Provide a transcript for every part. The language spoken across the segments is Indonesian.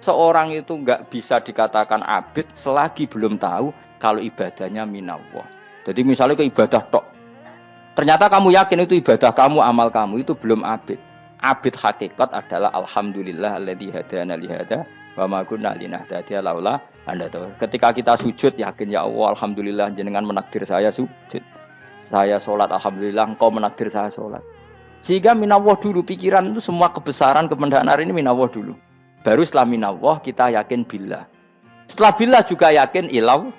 seorang itu enggak bisa dikatakan abid selagi belum tahu kalau ibadahnya minallah. Jadi misalnya ke ibadah tok, ternyata kamu yakin itu ibadah kamu, amal kamu itu belum abid. Abid hakikat adalah alhamdulillah alladzi hadana li hada wa ma kunna linahtadiya laula anda tahu. Ketika kita sujud yakin ya Allah alhamdulillah jenengan menakdir saya sujud. Saya sholat alhamdulillah engkau menakdir saya sholat. Sehingga minallah dulu pikiran itu semua kebesaran kemendanar ini minallah dulu. Baru setelah minallah kita yakin billah. Setelah billah juga yakin ilallah.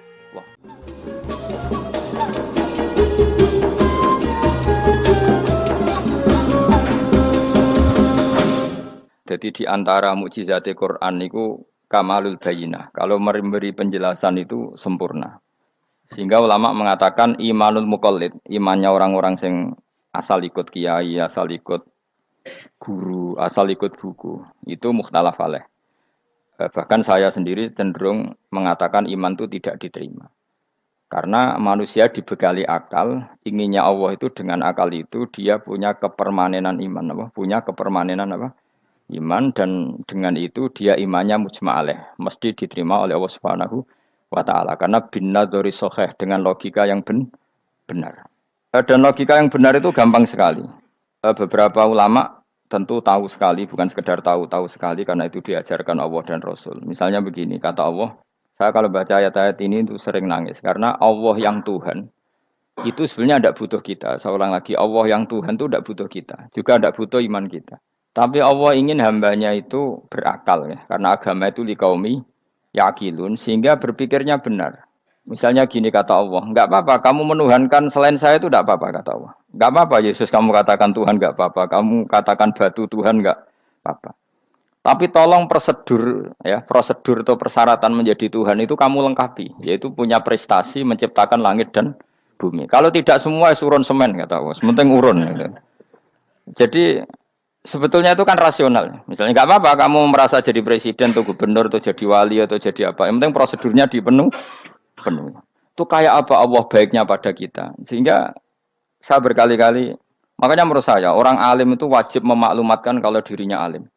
Jadi di antara mukjizat Quran itu kamalul bayinah. Kalau memberi penjelasan itu sempurna. Sehingga ulama mengatakan imanul muqallid, imannya orang-orang yang asal ikut kiai, asal ikut guru, asal ikut buku, itu mukhtalaf alaih. Bahkan saya sendiri cenderung mengatakan iman itu tidak diterima. Karena manusia dibekali akal, inginnya Allah itu dengan akal itu dia punya kepermanenan iman, apa? Punya kepermanenan apa? Iman, dan dengan itu dia imannya mujma' alaih, mesti diterima oleh Allah Subhanahu wa ta'ala. Karena binnadzari shahih, dengan logika yang benar. Dan logika yang benar itu gampang sekali. Beberapa ulama tentu tahu sekali, bukan sekedar tahu sekali, karena itu diajarkan Allah dan Rasul. Misalnya begini, kata Allah, saya kalau baca ayat-ayat ini itu sering nangis, karena Allah yang Tuhan itu sebenarnya tidak butuh kita. Saya ulang lagi, Allah yang Tuhan itu tidak butuh kita, juga tidak butuh iman kita. Tapi Allah ingin hambanya itu berakal, ya, karena agama itu liqaumi yaqilun, sehingga berpikirnya benar. Misalnya gini kata Allah, enggak apa-apa kamu menuhankan selain saya itu enggak apa-apa kata Allah. Enggak apa-apa Yesus kamu katakan Tuhan enggak apa-apa, kamu katakan batu Tuhan enggak apa-apa. Tapi tolong prosedur atau persyaratan menjadi Tuhan itu kamu lengkapi, yaitu punya prestasi menciptakan langit dan bumi. Kalau tidak semua urun semen kata Allah, sementing urun gitu. Jadi sebetulnya itu kan rasional. Misalnya enggak apa-apa kamu merasa jadi presiden atau gubernur atau jadi wali atau jadi apa. Yang penting prosedurnya dipenuhi. Itu kayak apa Allah baiknya pada kita. Sehingga saya berkali-kali, makanya menurut saya orang alim itu wajib memaklumatkan kalau dirinya alim,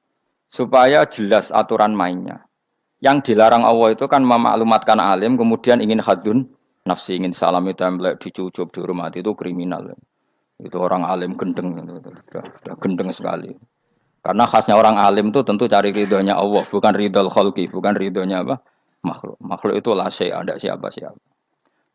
supaya jelas aturan mainnya. Yang dilarang Allah itu kan memaklumatkan alim kemudian ingin hadun nafsi, ingin salami template, dicucuk, dihormati, itu kriminal. Itu orang alim gendeng, sudah gendeng sekali. Karena khasnya orang alim itu tentu cari ridhonya Allah, bukan ridhol khalqi, bukan ridhonya apa? Makhluk itu la syai', ada siapa-siapa.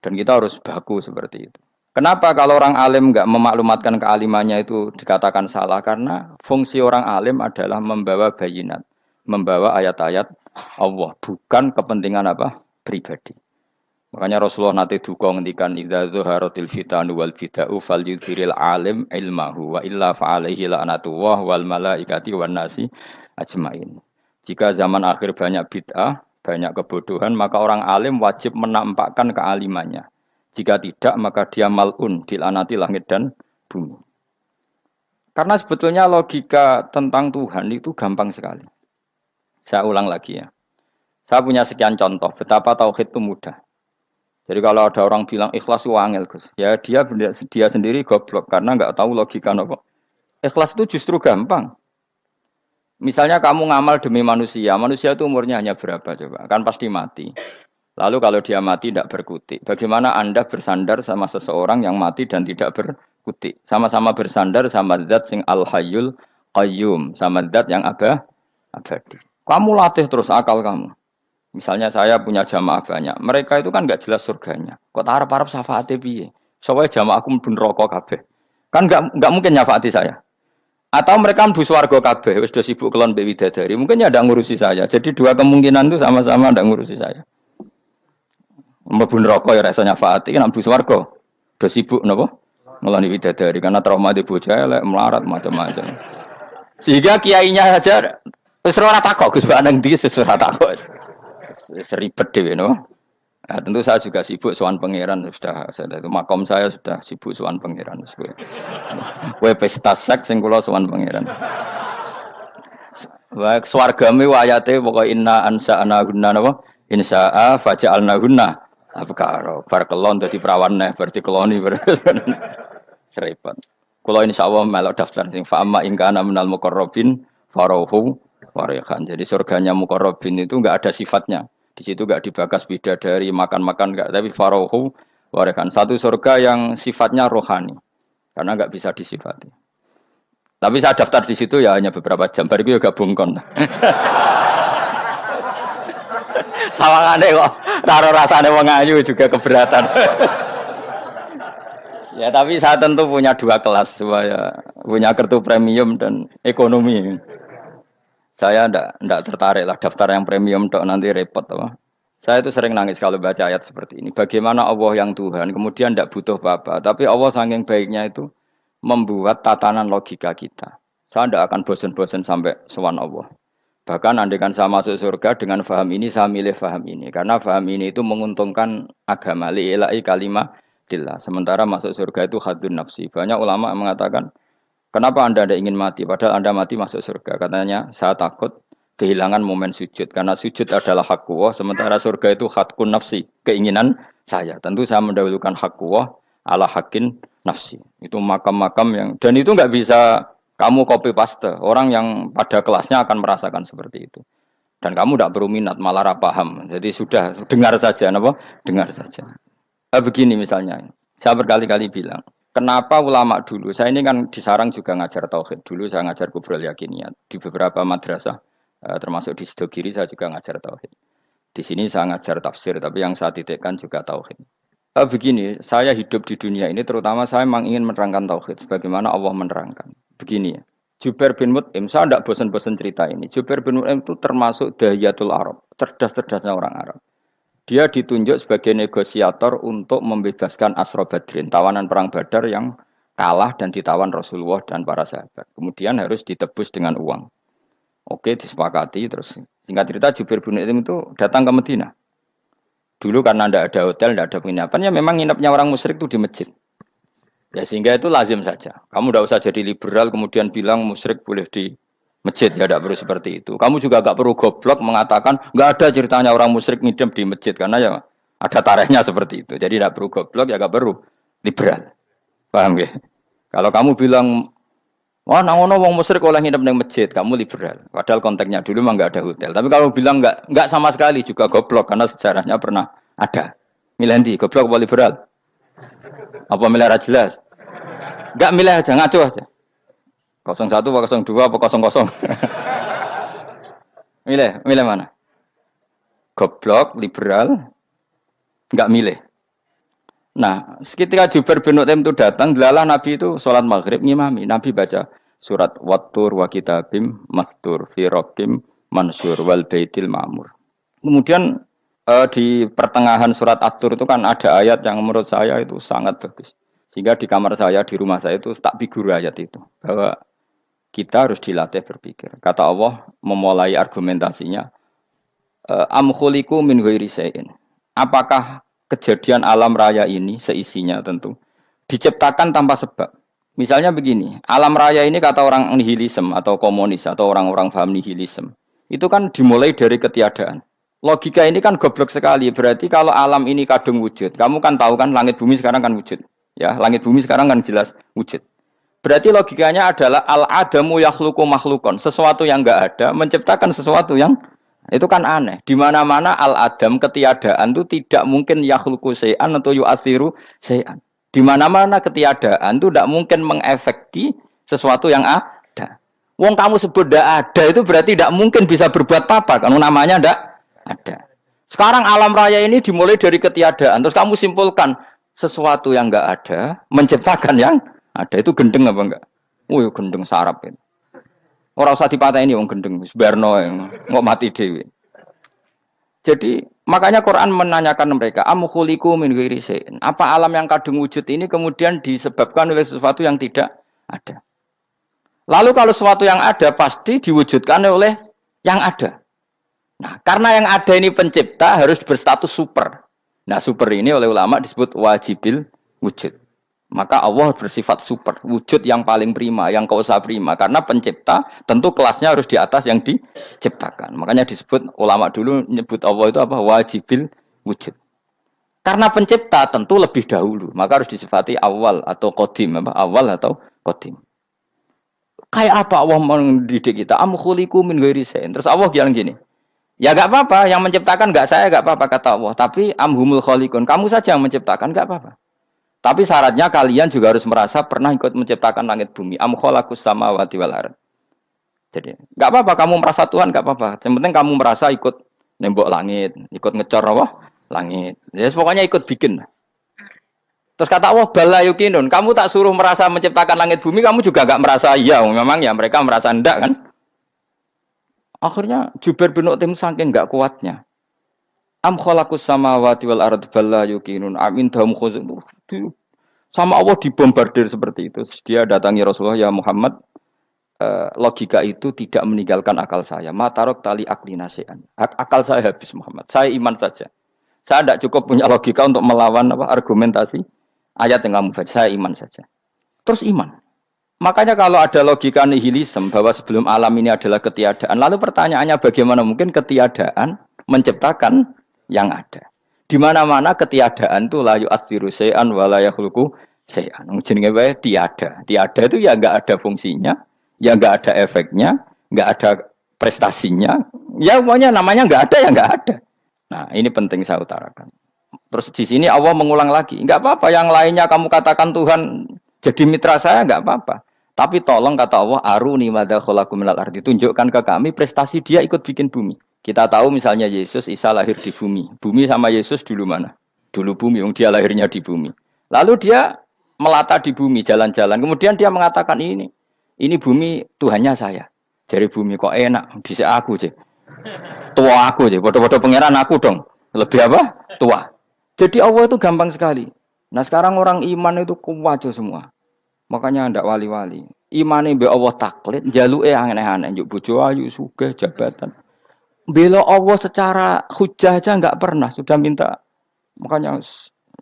Dan kita harus baku seperti itu. Kenapa kalau orang alim enggak memaklumatkan kealimannya itu dikatakan salah? Karena fungsi orang alim adalah membawa bayinat, membawa ayat-ayat Allah, bukan kepentingan apa? Pribadi. Makanya Rasulullah nanti duka ngendikan idza zuharatil fitanu wal bid'u falyudhiril alim ilmahu wa illa fa'alaihi la'natullah wal malaikati wan nasi ajmain. Jika zaman akhir banyak bid'ah, banyak kebodohan, maka orang alim wajib menampakkan kealimannya. Jika tidak, maka dia mal'un, dilaknati langit dan bumi. Karena sebetulnya logika tentang Tuhan itu gampang sekali. Saya ulang lagi ya. Saya punya sekian contoh betapa tauhid itu mudah. Jadi kalau ada orang bilang ikhlas itu angel, Gus, ya dia sendiri goblok karena nggak tahu logika apa. Ikhlas itu justru gampang. Misalnya kamu ngamal demi manusia itu umurnya hanya berapa coba? Kan pasti mati. Lalu kalau dia mati tidak berkutik. Bagaimana Anda bersandar sama seseorang yang mati dan tidak berkutik? Sama-sama bersandar sama zat sing al-hayyul qayyum, sama zat yang abadi. Kamu latih terus akal kamu. Misalnya saya punya jamaah banyak. Mereka itu kan enggak jelas surganya. Kok harap-harap syafaate piye? Supaya jamaahku mlebu neraka kabeh. Kan enggak mungkin nyafaati saya. Atau mereka mlebu swarga kabeh, wis do sibuk kelon mbek widadari. Mungkin ya ndak ngurusi saya. Jadi dua kemungkinan itu sama-sama ndak ngurusi saya. Mlebu neraka ya rasa nyafaati, nek mlebu swarga do sibuk napa? Ngeloni widadari karena trauma di bocah elek, melarat macam-macam. Sehingga kiainya saja wis ora takok Gus Banang ndi wis ora takok. Wis ribet dhewe no. Nah, tentu saya juga sibuk sowan pangeran sudah itu makom saya sudah sibuk sowan pangeran wis kowe. Kowe pesta seks sing kula sowan pangeran. Wa swargame ayate pokoke inna ansa'na gunna napa? Insa'a faja'alna gunna abkara. Bar kelon dadi prawan neh berarti keloni serepet. Kula insyaallah melok daftar sing fa amma in kana minal muqarrabin farauhu Warehan. Jadi surganya muqarrabin itu enggak ada sifatnya. Di situ enggak dibakas bidadari, makan-makan enggak, tapi farohu warehan. Satu surga yang sifatnya rohani. Karena enggak bisa disifati. Tapi saya daftar di situ ya hanya beberapa jam. Baru itu gabung kon. Sawangane kok taruh rasane wong ayu juga keberatan. Ya tapi saya tentu punya dua kelas, supaya punya kartu premium dan ekonomi. Saya ndak tertarik lah daftar yang premium dok nanti repot apa. Saya itu sering nangis kalau baca ayat seperti ini. Bagaimana Allah yang Tuhan kemudian ndak butuh apa-apa, tapi Allah saking baiknya itu membuat tatanan logika kita. Saya ndak akan bosan-bosan sampai sowan Allah. Bahkan andaikan saya masuk surga dengan faham ini, saya milih faham ini. Karena faham ini itu menguntungkan agama. Li'ilai kalimatillah. Sementara masuk surga itu hadun nafsi. Banyak ulama mengatakan, kenapa Anda ingin mati? Padahal Anda mati masuk surga. Katanya, saya takut kehilangan momen sujud. Karena sujud adalah hak Allah. Sementara surga itu hakun nafsi. Keinginan saya. Tentu saya mendahulukan hak Allah ala hakin nafsi. Itu makam-makam yang... Dan itu nggak bisa... Kamu copy paste, orang yang pada kelasnya akan merasakan seperti itu. Dan kamu tidak perlu minat, malah paham. Jadi sudah, dengar saja, apa? Dengar saja. Begini misalnya, saya berkali-kali bilang, kenapa ulama dulu, saya ini kan di Sarang juga ngajar tauhid. Dulu saya ngajar kubrul yakiniyat. Di beberapa madrasah, termasuk di Sidogiri saya juga ngajar tauhid. Di sini saya ngajar tafsir, tapi yang saya titikkan juga tauhid. Begini, saya hidup di dunia ini, terutama saya memang ingin menerangkan tauhid, sebagaimana Allah menerangkan. Begini ya, Jubair bin Mut'im, saya tidak bosan-bosan cerita ini. Jubair bin Mut'im itu termasuk dahiyatul Arab, cerdas-cerdasnya orang Arab. Dia ditunjuk sebagai negosiator untuk membebaskan Asra Badrin, tawanan perang Badar yang kalah dan ditawan Rasulullah dan para sahabat. Kemudian harus ditebus dengan uang. Oke, disepakati. Terus singkat cerita, Jubair bin Mut'im itu datang ke Madinah. Dulu karena tidak ada hotel, tidak ada penginapan, ya memang nginapnya orang musyrik itu di masjid. Ya sehingga itu lazim saja. Kamu tidak usah jadi liberal kemudian bilang musyrik boleh di masjid, ya tidak perlu seperti itu. Kamu juga tidak perlu goblok mengatakan nggak ada ceritanya orang musyrik ngidam di masjid karena ya ada tarikhnya seperti itu. Jadi tidak perlu goblok, ya tidak perlu liberal. Paham ya? Kalau kamu bilang wah, nangono wong musyrik oleh nginep di masjid, kamu liberal. Padahal konteksnya dulu memang nggak ada hotel. Tapi kalau bilang nggak sama sekali juga goblok karena sejarahnya pernah ada. Milih di goblok apa liberal? Apa milih jelas? Enggak milih aja, ngaco aja. 01 apa 02 apa 00. milih mana? Goblok, liberal, enggak milih. Nah, ketika Jubair bin Mut'im itu datang, delalah Nabi itu sholat maghrib ngimami. Nabi baca surat Wattur wa kitabim mastur fi rabbim mansur wal baitil ma'mur. Kemudian di pertengahan surat At-Tur itu kan ada ayat yang menurut saya itu sangat bagus. Sehingga di kamar saya, di rumah saya itu tak figur ayat itu. Bahwa kita harus dilatih berpikir. Kata Allah memulai argumentasinya. Am khuliqu min ghairi syai'in. Apakah kejadian alam raya ini seisinya tentu diciptakan tanpa sebab? Misalnya begini, alam raya ini kata orang nihilisme atau komunis atau orang-orang paham nihilisme. Itu kan dimulai dari ketiadaan. Logika ini kan goblok sekali. Berarti kalau alam ini kadung wujud, kamu kan tahu kan langit bumi sekarang kan wujud. Ya, langit bumi sekarang kan jelas wujud. Berarti logikanya adalah al-adamu yakhluqu makhlukon. Sesuatu yang enggak ada menciptakan sesuatu yang itu kan aneh. Di mana-mana al-adam ketiadaan itu tidak mungkin yakhluqu syai'an atau yu'athiru syai'an. Di mana-mana ketiadaan itu tidak mungkin mengefeki sesuatu yang ada. Wong kamu sebut tidak ada itu berarti tidak mungkin bisa berbuat apa kan namanya tidak ada. Sekarang alam raya ini dimulai dari ketiadaan. Terus kamu simpulkan sesuatu yang enggak ada menciptakan yang ada. Itu gendeng apa enggak? Wih, gendeng sarap itu. Ora usah dipataini wong gendeng, sebarno ngok mati dhewe. Jadi makanya Quran menanyakan mereka, am khuliqu min ghairi syai'in. Apa alam yang kadung wujud ini kemudian disebabkan oleh sesuatu yang tidak ada? Lalu kalau sesuatu yang ada pasti diwujudkan oleh yang ada. Nah, karena yang ada ini pencipta harus berstatus super. Nah, super ini oleh ulama disebut wajibil wujud. Maka Allah bersifat super, wujud yang paling prima, yang kausa prima. Karena pencipta tentu kelasnya harus di atas yang diciptakan. Makanya disebut ulama dulu nyebut Allah itu apa? Wajibil wujud. Karena pencipta tentu lebih dahulu, maka harus disifati awal atau qadim, apa? Awal atau qadim. Kayak apa Allah mendidik kita? Am khuliqu min ghairi syai'in. Terus Allah bilang gini, ya enggak apa-apa, yang menciptakan enggak saya, enggak apa-apa kata Allah. Tapi amhumul khaliqun, kamu saja yang menciptakan, enggak apa-apa. Tapi syaratnya kalian juga harus merasa pernah ikut menciptakan langit bumi. Am khalaqus samawati wal ard. Jadi, enggak apa-apa kamu merasa Tuhan, enggak apa-apa. Yang penting kamu merasa ikut nembok langit, ikut ngecor apa? Langit. Ya pokoknya ikut bikin. Terus kata Allah, bala yukinun, kamu tak suruh merasa menciptakan langit bumi, kamu juga enggak merasa iya, memang ya mereka merasa enggak kan? Akhirnya Jubair bin Mut'im saking enggak kuatnya. Am khalaqus samawati wal ard bala yukinun amin dahum khuzun. Sama Allah dibombardir seperti itu. Dia datangi Rasulullah, ya Muhammad, logika itu tidak meninggalkan akal saya. Matarok tali akli nasian. Akal saya habis Muhammad. Saya iman saja. Saya tidak cukup punya logika untuk melawan argumentasi ayat yang kamu baca. Saya iman saja. Terus iman. Makanya kalau ada logika nihilisme bahwa sebelum alam ini adalah ketiadaan, lalu pertanyaannya bagaimana mungkin ketiadaan menciptakan yang ada? Di mana-mana ketiadaan itu la yu'atsiru syai'an wa la yakhluqu syai'an. Jenenge wae tiada. Tiada itu ya enggak ada fungsinya, ya enggak ada efeknya, enggak ada prestasinya. Ya pokoknya namanya enggak ada ya enggak ada. Nah, ini penting saya utarakan. Terus di sini Allah mengulang lagi, enggak apa-apa yang lainnya kamu katakan Tuhan jadi mitra saya enggak apa-apa. Tapi tolong kata Allah, aruni madza khalaqu minal ardi, tunjukkan ke kami prestasi dia ikut bikin bumi. Kita tahu misalnya Yesus, Isa lahir di bumi. Bumi sama Yesus dulu mana? Dulu bumi, dia lahirnya di bumi. Lalu dia melata di bumi, jalan-jalan. Kemudian dia mengatakan ini bumi Tuhannya saya. Jadi bumi kok enak, dhisik aku cek. Tua aku cek, bodoh-bodoh pangeran aku dong. Lebih apa? Tua. Jadi Allah itu gampang sekali. Nah sekarang orang iman itu kuat semua. Makanya ndak wali-wali. Imane mbek Allah taklid, njaluke aneh-aneh, njuk bojo ayu, sugih, jabatan. Bela Allah secara hujah aja enggak pernah, sudah minta. Makanya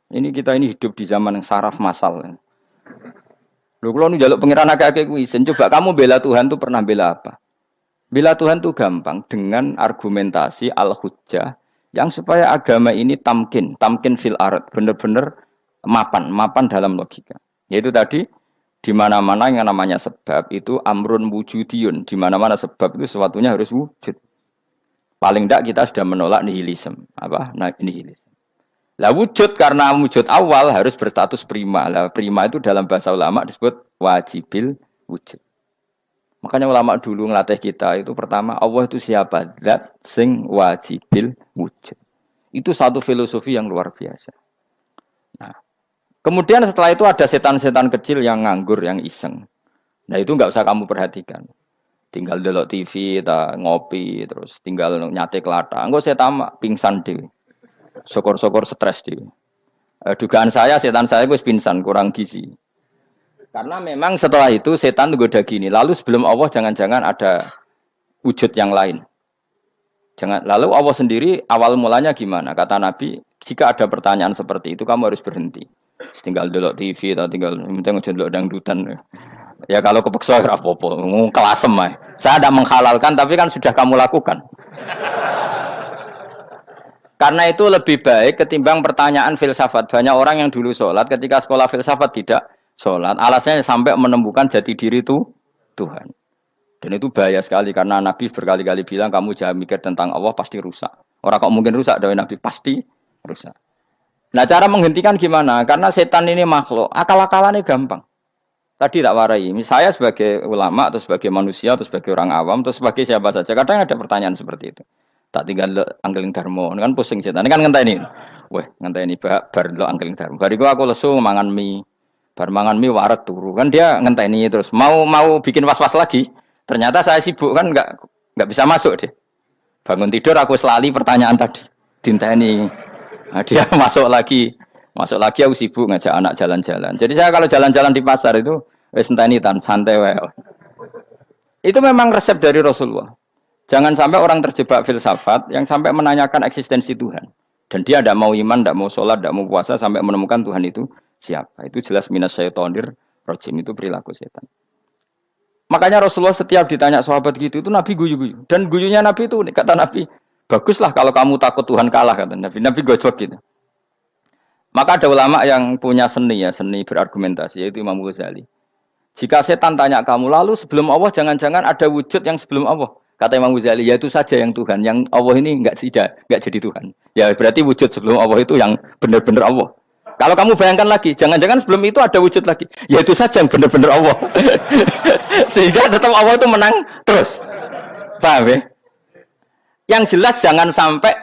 kita ini hidup di zaman yang saraf massal. Lho kula nu njaluk pangeran akeh-akeh kuwi isin, coba kamu bela Tuhan tuh pernah bela apa? Bela Tuhan tuh gampang dengan argumentasi al-hujjah yang supaya agama ini tamkin fil ard, benar-benar mapan dalam logika. Yaitu tadi di mana-mana yang namanya sebab itu amrun wujudiyun, di mana-mana sebab itu sesuatunya harus wujud. Paling tidak kita sudah menolak nihilisme. Apa? Nah, nihilisme. Lah wujud karena wujud awal harus berstatus prima. Lah prima itu dalam bahasa ulama disebut wajibil wujud. Makanya ulama dulu ngelatih kita itu pertama Allah itu siapa? Zat sing wajibil wujud. Itu satu filosofi yang luar biasa. Nah, kemudian setelah itu ada setan-setan kecil yang nganggur, yang iseng. Nah itu nggak usah kamu perhatikan. Tinggal delok TV, ngopi, terus tinggal nyate kelata. Enggak saya tamak, pingsan dewe. Syukur-syukur stres dewe. Dugaan saya, setan saya gue pingsan, kurang gizi. Karena memang setelah itu setan goda gini. Lalu sebelum Allah jangan-jangan ada wujud yang lain. Lalu Allah sendiri awal mulanya gimana? Kata Nabi, jika ada pertanyaan seperti itu kamu harus berhenti. Tinggal delok TV atau tinggal penting aja delok dangdutan. Ya kalau kepeksa ora apa-apa, kelasem ae. Saya tidak menghalalkan tapi kan sudah kamu lakukan. Karena itu lebih baik ketimbang pertanyaan filsafat. Banyak orang yang dulu sholat ketika sekolah filsafat tidak sholat. Alasannya sampai menemukan jati diri itu Tuhan. Dan itu bahaya sekali karena Nabi berkali-kali bilang kamu jangan mikir tentang Allah pasti rusak. Orang kok mungkin rusak dari Nabi pasti rusak. Nah cara menghentikan gimana? Karena setan ini makhluk, akal-akalannya gampang. Tadi tak warai, saya sebagai ulama atau sebagai manusia atau sebagai orang awam atau sebagai siapa saja, kadang ada pertanyaan seperti itu. Tak tinggal anggeling darmo, kan pusing setan, ini kan ngenteni. Weh, ngenteni bar lo anggeling darmo. Bariku aku lesu mangan mie, bar mangan mie waret turu, kan dia ngenteni terus mau bikin was-was lagi. Ternyata saya sibuk kan nggak bisa masuk deh. Bangun tidur aku selali pertanyaan tadi, dinteni. Nah, dia masuk lagi aku sibuk ngajak anak jalan-jalan. Jadi saya kalau jalan-jalan di pasar itu wis enteni tan santai wae. Itu memang resep dari Rasulullah. Jangan sampai orang terjebak filsafat yang sampai menanyakan eksistensi Tuhan. Dan dia tidak mau iman, tidak mau sholat, tidak mau puasa sampai menemukan Tuhan itu siapa. Itu jelas minas syaitonir rajim, itu perilaku setan. Makanya Rasulullah setiap ditanya sahabat gitu itu Nabi guyu-guyu. Dan guyunya Nabi itu kata Nabi, baguslah kalau kamu takut Tuhan kalah kata Nabi. Nabi gojok gitu. Maka ada ulama yang punya seni berargumentasi yaitu Imam Ghazali. Jika setan tanya kamu, lalu sebelum Allah jangan-jangan ada wujud yang sebelum Allah. Kata Imam Ghazali, ya itu saja yang Tuhan. Yang Allah ini enggak jadi Tuhan. Ya berarti wujud sebelum Allah itu yang benar-benar Allah. Kalau kamu bayangkan lagi, jangan-jangan sebelum itu ada wujud lagi. Ya itu saja yang benar-benar Allah. Sehingga tetap Allah itu menang terus. Paham ya? Yang jelas jangan sampai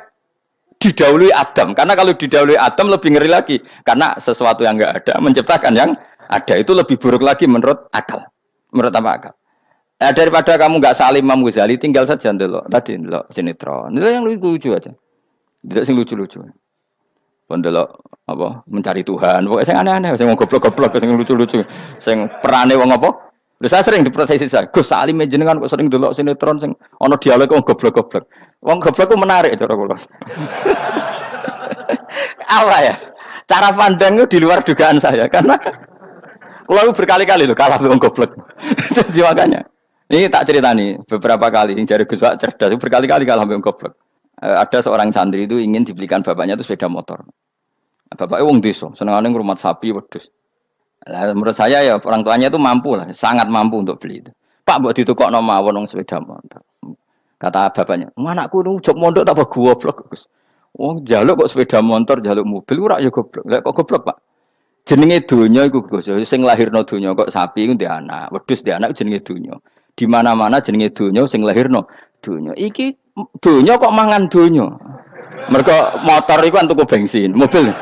didahului Adam. Karena kalau didahului Adam lebih ngeri lagi. Karena sesuatu yang enggak ada menciptakan yang ada. Itu lebih buruk lagi menurut akal. Menurut apa akal? Nah, daripada kamu nggak salim Imam Ghazali, tinggal saja ndelok tadi ndelok sinetron. Itu yang lucu-lucu aja. Tidak sing lucu-lucu. Ndelok apa mencari Tuhan. Pokoknya sing aneh-aneh, sing goblok-goblok, sing lucu-lucu, sing perane wong apa? Lha saya sering diprotes saya. Gus Salim jenengan kok sering ndelok sinetron sing ana dialog wong goblok-goblok. Wong goblok ku menarik cara kula. Apa ya? Cara pandang itu di luar dugaan saya karena kula berkali-kali lho kalah wong goblok. Jadi makanya ini tak cerita nih beberapa kali yang jari Gus Wak cerdas berkali-kali kalah wong goblok. Ada seorang santri itu ingin dibelikan bapaknya itu sepeda motor. Bapaknya wong desa, senengane ngrumat sapi wedhus. Lah menurut saya ya orang tuanya itu mampu lah, sangat mampu untuk beli itu. Pak mbok ditukokno mawon wong sepeda motor. Kata bapaknya, "Anakku nu jog mondok tak goblok, Gus." Wong njaluk kok sepeda motor, njaluk mobil ora ya goblok. Lah kok goblok, Pak? Jenenge donya iku Gus, sing lahirno donya kok sapi iku ndek anak, wedhus ndek anak jenenge donya. Di mana-mana jenenge donya sing lahirno donya. Iki donya kok mangan donya. Mergo motor iku kan tuku bensin, mobil.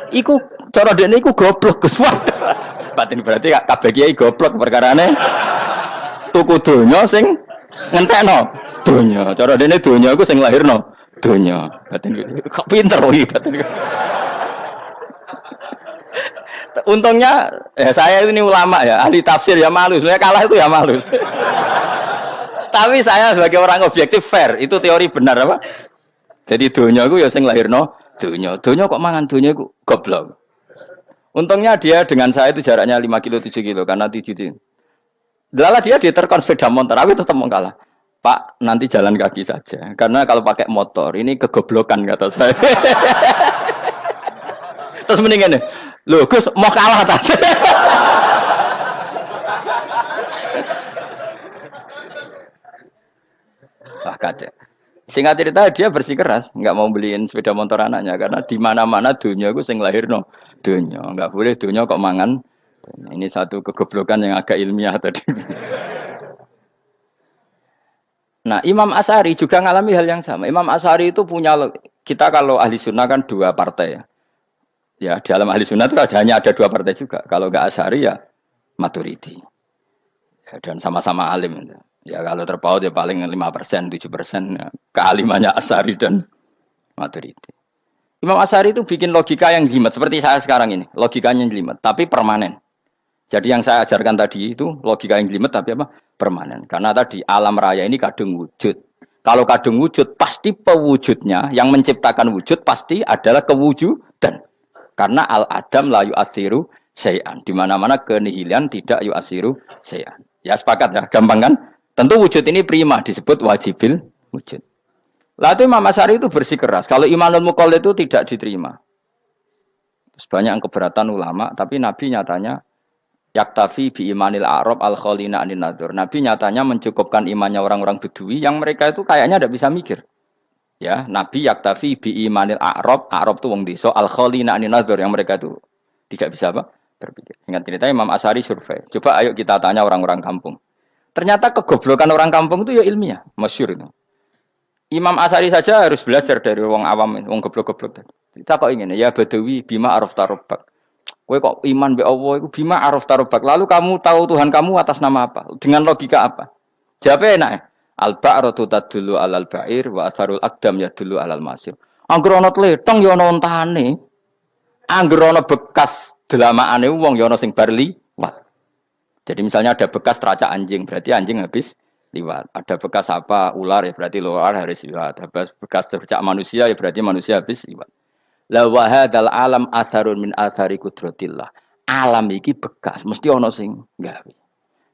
Iku cara dekne iku goblok Gus. Batin berarti kabeh kiai goblok perkarane tuku donya sing ngentekno donya. Cara dekne donya iku sing lahirno donya. Batin kok pinter iki batin. Untungnya saya ini ulama ya, ahli tafsir ya malu. Sebenarnya kalah itu ya malu. Tapi saya sebagai orang objektif fair, itu teori benar apa? Jadi donya itu ya sing lahirno donya. Donya kok mangan donya itu goblok. Untungnya dia dengan saya itu jaraknya 5 kilo 7 kilo karena 7 kilo. Delalah dia diterkon sepeda motor, aku tetap mau kalah. Pak, nanti jalan kaki saja. Karena kalau pakai motor ini kegoblokan kata saya. Terus mendingan nih, loh Gus mau kalah tadi. Wah kacau. Singkat cerita dia bersikeras, nggak mau beliin sepeda motor anaknya karena di mana-mana dunia gue sing lahirno dunia, nggak boleh dunia kok mangan. Ini satu kegoblokan yang agak ilmiah tadi. Nah Imam Asy'ari juga ngalami hal yang sama. Imam Asy'ari itu punya kita kalau ahli sunnah kan 2 partai ya. Ya, di dalam ahli sunnah itu hanya ada 2 partai juga. Kalau enggak Asy'ari ya Maturidi. Ya, dan sama-sama alim. Ya kalau terpaut ya paling 5%, 7%. Ya. Kealimannya Asy'ari dan Maturidi. Imam Asy'ari itu bikin logika yang jelimet. Seperti saya sekarang ini. Logikanya jelimet, tapi permanen. Jadi yang saya ajarkan tadi itu logika yang jelimet tapi apa? Permanen. Karena tadi alam raya ini kadung wujud. Kalau kadung wujud, pasti pewujudnya. Yang menciptakan wujud pasti adalah kewujudan. Karena al-adam la yu'athiru syai'an. Di mana-mana kenihilan tidak yu'athiru syai'an. Ya sepakat ya, gampang kan? Tentu wujud ini prima disebut wajibil wujud. Lalu Imam Asy'ari itu bersikeras. Kalau imanul muqallid itu tidak diterima. Terus banyak yang keberatan ulama, tapi Nabi nyatanya yaktafi bi imanil a'rab al-khalina anin nadur. Nabi nyatanya mencukupkan imannya orang-orang Bedui yang mereka itu kayaknya tidak bisa mikir. Ya, Nabi yaktafi bi imanil a'rab itu wong desa al-khalina anin nadur yang mereka itu tidak bisa apa? Berpikir. Singkat cerita Imam Asy'ari survei. Coba ayo kita tanya orang-orang kampung. Ternyata kegoblokan orang kampung itu ya ilmiah, masyhur itu. Imam Asy'ari saja harus belajar dari wong awam, wong goblok-goblok. Kita kok ingin ya Badawi bima arafta rabbak. Kowe kok iman be Allah iku bima arafta rabbak. Lalu kamu tahu Tuhan kamu atas nama apa? Dengan logika apa? Jawabnya enak ya. Al-ba'ratu tadullu 'alal ba'ir wa atharul aqdam yadullu 'alal masir. Angger ana tletong ya ana ontane. Angger ana bekas delamaane wong ya ana sing bar liwat. Jadi misalnya ada bekas teracak anjing, berarti anjing habis liwat. Ada bekas apa ular ya berarti ular harus liwat. Ada bekas teracak manusia ya berarti manusia habis liwat. La wa hadzal alam atharun min athari qudratillah. Alam iki bekas, mesti ana sing gawe.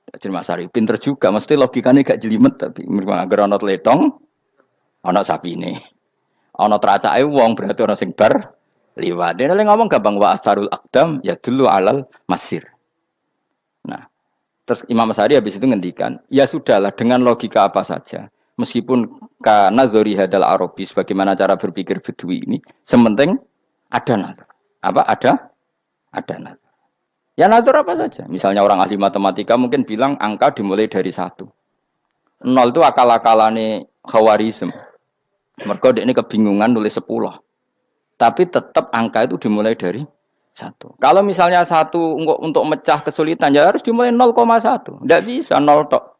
Jadi Mas Ari pinter juga, mesti logikanya gak jelimet tapi agar ana tletong, ana sapine. Ana tracake wong berarti ana sing bar liwat. Dene ngomong gampang wa asarul aqdam ya dulu alal masir. Nah, Terus Imam Asy'ari habis itu ngendikan, ya sudahlah dengan logika apa saja. Meskipun karena zori hadal Arabi sebagaimana cara berpikir Bedui ini, sementing ada nazar. Apa ada nazar. Ya nazar apa saja. Misalnya orang ahli matematika mungkin bilang angka dimulai dari 1. 0 itu akal-akalane Khawarizm. Mergo ini kebingungan nulis 10. Tapi tetap angka itu dimulai dari 1. Kalau misalnya 1 untuk mecah kesulitan ya harus dimulai 0,1. Tidak bisa 0 tok.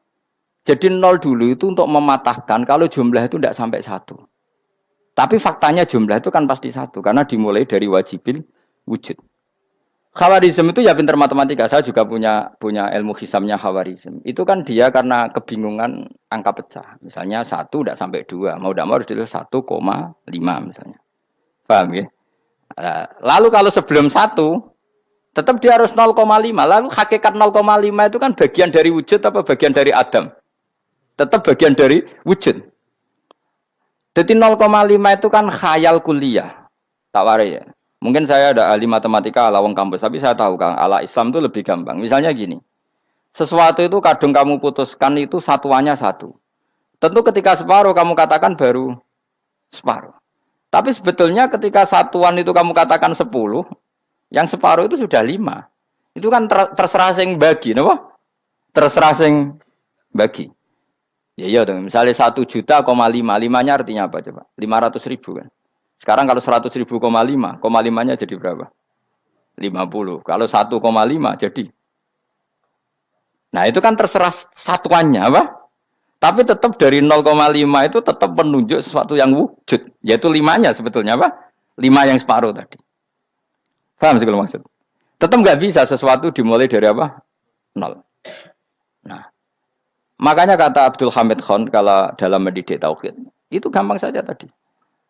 Jadi 0 dulu itu untuk mematahkan kalau jumlah itu tidak sampai 1. Tapi faktanya jumlah itu kan pasti 1 karena dimulai dari wajibil wujud. Khawarizm itu ya pintar matematika. Saya juga punya ilmu hisamnya Khawarizm. Itu kan dia karena kebingungan angka pecah. Misalnya 1 tidak sampai 2. Mau tidak mau harus ditulis 1,5 misalnya. Paham ya? Lalu kalau sebelum 1, tetap dia harus 0,5. Lalu hakikat 0,5 itu kan bagian dari wujud apa bagian dari Adam? Tetap bagian dari wujud. Jadi 0,5 itu kan khayal kuliah. Tak warai ya. Mungkin saya ada ahli matematika ala wong kampus, tapi saya tahu Kang, ala Islam itu lebih gampang. Misalnya gini, sesuatu itu kadung kamu putuskan itu satuannya 1. Tentu ketika separuh kamu katakan baru separuh. Tapi sebetulnya ketika satuan itu kamu katakan 10, yang separuh itu sudah 5. Itu kan terserah sing bagi, no? Terserah sing bagi. Ya iya dong, misalnya 1,5 juta, 5-nya artinya apa coba? 500.000 kan. Sekarang kalau 100.000, 5-nya jadi berapa? 50. Kalau 1,5 jadi. Nah itu kan terserah satuannya apa? Tapi tetap dari 0,5 itu tetap menunjuk sesuatu yang wujud. Yaitu 5-nya sebetulnya apa? 5 yang separuh tadi. Paham sih kalau maksud? Tetap nggak bisa sesuatu dimulai dari apa? 0. Nah, makanya kata Abdul Hamid Khan kalau dalam mendidik tauhid, itu gampang saja tadi.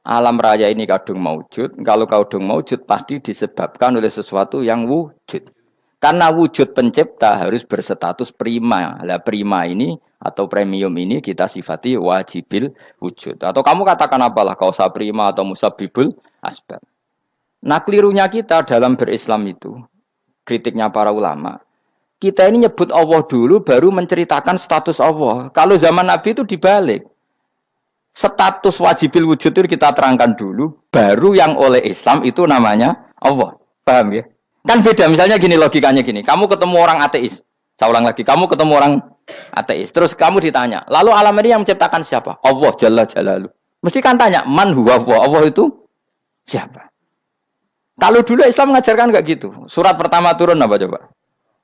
Alam raya ini kadung maujud. Kalau kadung maujud pasti disebabkan oleh sesuatu yang wujud. Karena wujud pencipta harus berstatus prima. Lah prima ini atau premium ini kita sifati wajibil wujud. Atau kamu katakan apalah kausa prima atau musabibul asbab. Nah kelirunya kita dalam berislam itu, kritiknya para ulama, kita ini nyebut Allah dulu baru menceritakan status Allah. Kalau zaman Nabi itu dibalik. Status wajibil wujud itu kita terangkan dulu, baru yang oleh Islam itu namanya Allah. Paham ya? Kan beda, misalnya gini logikanya gini, kamu ketemu orang ateis, saya ulang lagi, kamu ketemu orang ateis, terus kamu ditanya, lalu alam ini yang menciptakan siapa? Allah Jalla Jalaluh. Mesti kan tanya, man huwa Allah, Allah itu siapa? Kalau dulu Islam mengajarkan enggak gitu, surat pertama turun apa coba?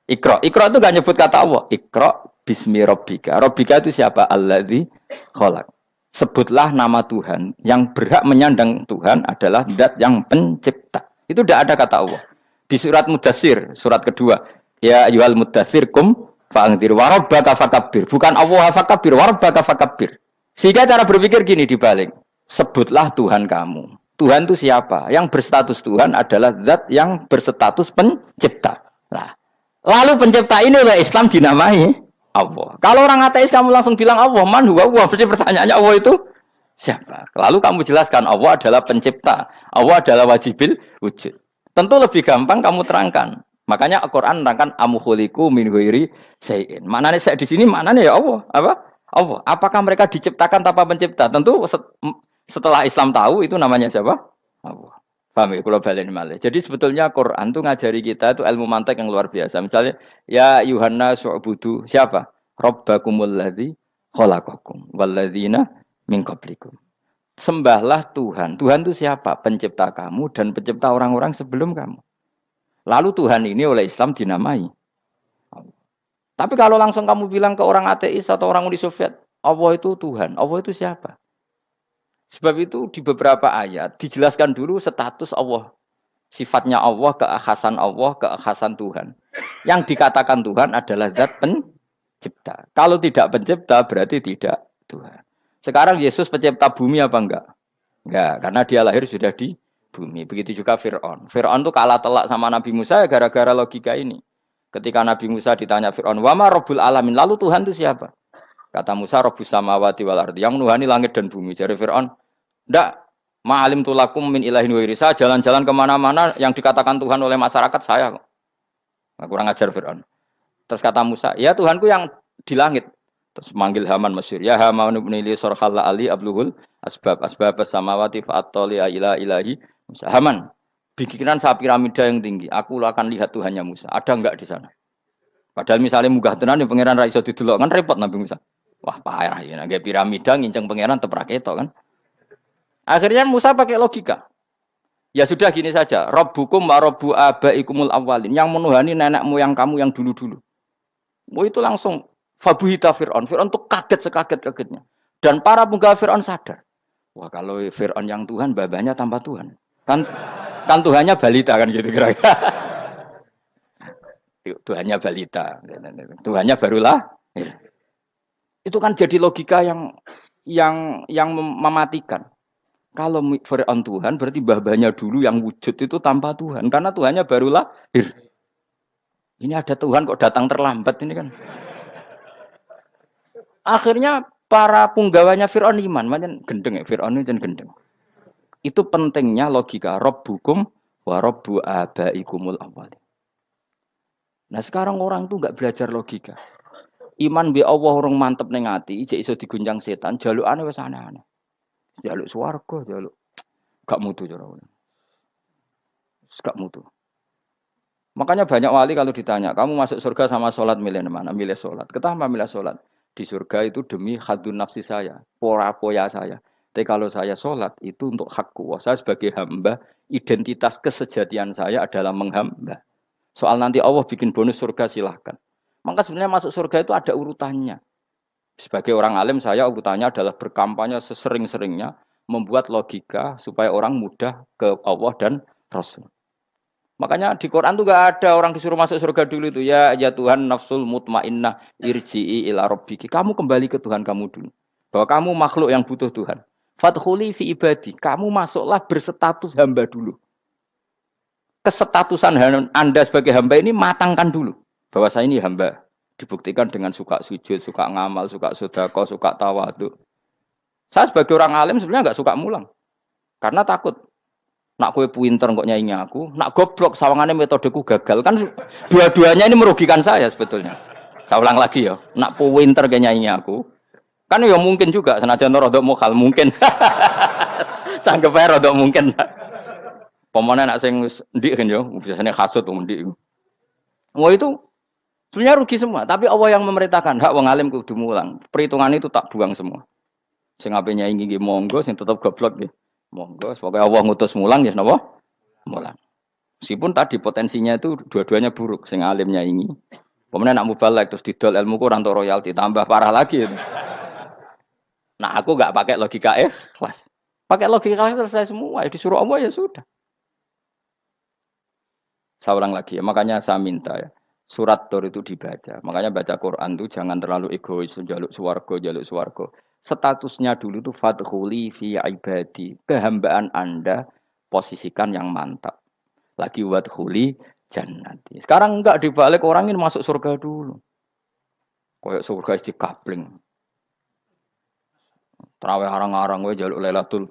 Iqra, Iqra itu enggak nyebut kata Allah, Iqra bismi rabbika, rabbika itu siapa? Alladzi khalaq. Sebutlah nama Tuhan. Yang berhak menyandang Tuhan adalah zat yang pencipta. Itu tidak ada kata Allah. Di surat Mudatsir, surat kedua. Ya ayyuhal mudatsir kum fa'anzir wa rabbaka fakabbir. Bukan Allah fakabbir, wa rabbaka fakabbir. Sehingga cara berpikir gini dibalik. Sebutlah Tuhan kamu. Tuhan itu siapa? Yang berstatus Tuhan adalah zat yang berstatus pencipta. Nah, lalu pencipta ini oleh Islam dinamai Allah. Kalau orang ateis kamu langsung bilang Allah, man huwa Allah. Berarti pertanyaannya Allah itu siapa? Lalu kamu jelaskan Allah adalah pencipta. Allah adalah wajibil wujud. Tentu lebih gampang kamu terangkan. Makanya Al-Qur'an menerangkan amukhuliku min ghairi syai'in. Maknanya saya di sini maknanya ya Allah. Apa? Allah. Apakah mereka diciptakan tanpa pencipta? Tentu setelah Islam tahu itu namanya siapa? Allah. Paham ya? Kalau balen malih. Jadi sebetulnya Quran itu ngajari kita itu ilmu mantek yang luar biasa. Misalnya, ya Yuhanna su'budu siapa? Rabbakumul ladzi khalaqakum walladzina min qablikum. Sembahlah Tuhan. Tuhan itu siapa? Pencipta kamu dan pencipta orang-orang sebelum kamu. Lalu Tuhan ini oleh Islam dinamai. Tapi kalau langsung kamu bilang ke orang ateis atau orang Uni Soviet, Allah itu Tuhan. Allah itu siapa? Sebab itu di beberapa ayat dijelaskan dulu status Allah. Sifatnya Allah, keakhasan Tuhan. Yang dikatakan Tuhan adalah zat pencipta. Kalau tidak pencipta berarti tidak Tuhan. Sekarang Yesus pencipta bumi apa enggak? Enggak, karena dia lahir sudah di bumi. Begitu juga Fir'aun. Fir'aun itu kalah telak sama Nabi Musa gara-gara logika ini. Ketika Nabi Musa ditanya Fir'aun, "Wama Rabbul Alamin?" Lalu Tuhan itu siapa? Kata Musa, Rabbus samawati wal ardi, yang menuhani langit dan bumi. Jadi Fir'aun, ndak, ma'alim tulakum min ilahin wairi. Saya jalan-jalan kemana-mana yang dikatakan Tuhan oleh masyarakat saya kok. Nah, kurang ajar Fir'aun. Terus kata Musa, ya Tuhanku yang di langit. Terus manggil Haman masyhur, ya Haman ibn li sarhal ali abluhul asbab samawati fa'attali ila ilahi Musa. Haman, bikinan saya piramida yang tinggi. Aku akan lihat Tuhannya Musa. Ada enggak di sana? Padahal misalnya munggah tenan yang pangeran ra iso didelok kan repot Nabi Musa. Wah, parah ya, nggak piramida nginceng pangeran teprak ketok kan. Akhirnya Musa pakai logika. Ya sudah gini saja, Rabbukum wa Rabbu abaikumul awwalin, yang menuhani nenek moyang kamu yang dulu-dulu. Oh itu langsung fabuhita Fir'aun. Fir'aun tuh kaget sekaget-kagetnya. Dan para penggawa Fir'aun sadar. Wah kalau Fir'aun yang Tuhan, babanya tanpa Tuhan. Kan Tuhannya balita kan gitu kira-kira. Tuhannya balita. Tuhannya barulah. Itu kan jadi logika yang mematikan. Kalau Fir'aun Tuhan, berarti babanya dulu yang wujud itu tanpa Tuhan. Karena Tuhannya baru lahir. Ini ada Tuhan kok datang terlambat ini kan. Akhirnya para punggawanya Fir'aun iman. Macam gendeng ya, Fir'aun itu gendeng. Itu pentingnya logika. Rabbukum wa Rabbu abaikumul awwalin. Nah sekarang orang tuh nggak belajar logika. Iman bi Allah orang mantep ning ati, ijek iso diguncang setan, jalukane wis aneh-aneh. Jaluk swarga, jaluk gak mutu cara. Gak mutu. Makanya banyak wali kalau ditanya, kamu masuk surga sama sholat milih mana? Milih sholat. Kenapa milih sholat? Di surga itu demi khadun nafsi saya, poya saya. Tapi kalau saya sholat itu untuk hakku. Saya sebagai hamba, identitas kesejatian saya adalah menghamba. Soal nanti Allah bikin bonus surga silahkan. Maka sebenarnya masuk surga itu ada urutannya. Sebagai orang alim saya urutannya adalah berkampanye sesering-seringnya membuat logika supaya orang mudah ke Allah dan Rasul. Makanya di Quran tuh gak ada orang disuruh masuk surga dulu itu ya Tuhan nafsul mutmainnah irji'i ila rabbiki. Kamu kembali ke Tuhan kamu dulu. Bahwa kamu makhluk yang butuh Tuhan. Fadkhuli fi ibadi. Kamu masuklah berstatus hamba dulu. Kesetatusan Anda sebagai hamba ini matangkan dulu. Bahwa saya ini hamba. Dibuktikan dengan suka sujud, suka ngamal, suka sedekah, suka tawadhu. Saya sebagai orang alim sebenarnya nggak suka mulang. Karena takut. Nak kue pinter kok nyaingi aku, nak goblok sawangannya metodeku gagal. Kan dua-duanya ini merugikan saya sebetulnya. Saya ulang lagi ya. Nak pinter kayak nyaingi aku. Kan ya mungkin juga senajan rodok mokal mungkin. Sanggep ae rodok mungkin. Pemane nak sing ndik kan yo, biasanya hasud wong ndik. Wah itu sebenarnya rugi semua, tapi Allah yang memerintahkan hak wong alim kudu mulang. Perhitungan itu tak buang semua. Sing ape nyaingi nggih monggo, sing tetep goblok nggih. Monggo, pokoke Allah ngutus mulang ya napa? Mulang. Meskipun tadi potensinya itu dua-duanya buruk, sing alim nyaingi. Pemenang nak mubalek terus didol ilmu ku ora entuk royalti, tambah parah lagi itu. Nah, aku enggak pakai logika ikhlas. Pakai logika selesai semua, disuruh Allah ya sudah. Saya ulang lagi ya, makanya saya minta ya. Surat Tur itu dibaca. Makanya baca Quran itu jangan terlalu egois, jaluk swarga. Statusnya dulu itu fadkhuli fi ibadi. Kehambaan Anda posisikan yang mantap. Lagi wadkhuli jannati. Sekarang enggak dibalik orang ini masuk surga dulu. Kayak surga di kapling. Terawih arang-arang we jaluk Lailatul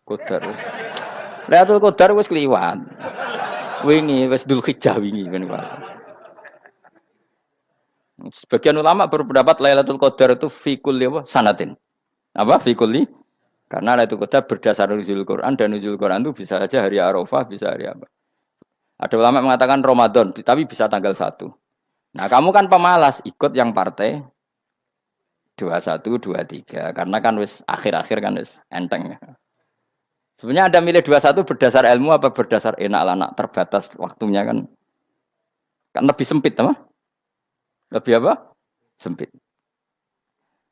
Qadar. Lailatul Qadar wis kliwat. Wingi wis Dzulhijjah wingi ben sebagian ulama berpendapat Lailatul Qadar itu fi kulli sanatin. Apa fi kulli? Karena Lailatul Qadar berdasar nuzul Quran dan nuzul Quran itu bisa saja hari Arafah, bisa hari apa. Ada ulama mengatakan Ramadan, tapi bisa tanggal 1. Nah, kamu kan pemalas ikut yang partai 21, 23 karena kan wis akhir-akhir kan wis enteng. Sebenarnya Anda milih 21 berdasar ilmu apa berdasar enak lah, nak terbatas waktunya kan. Kan lebih sempit apa? Lebih apa? Sempit.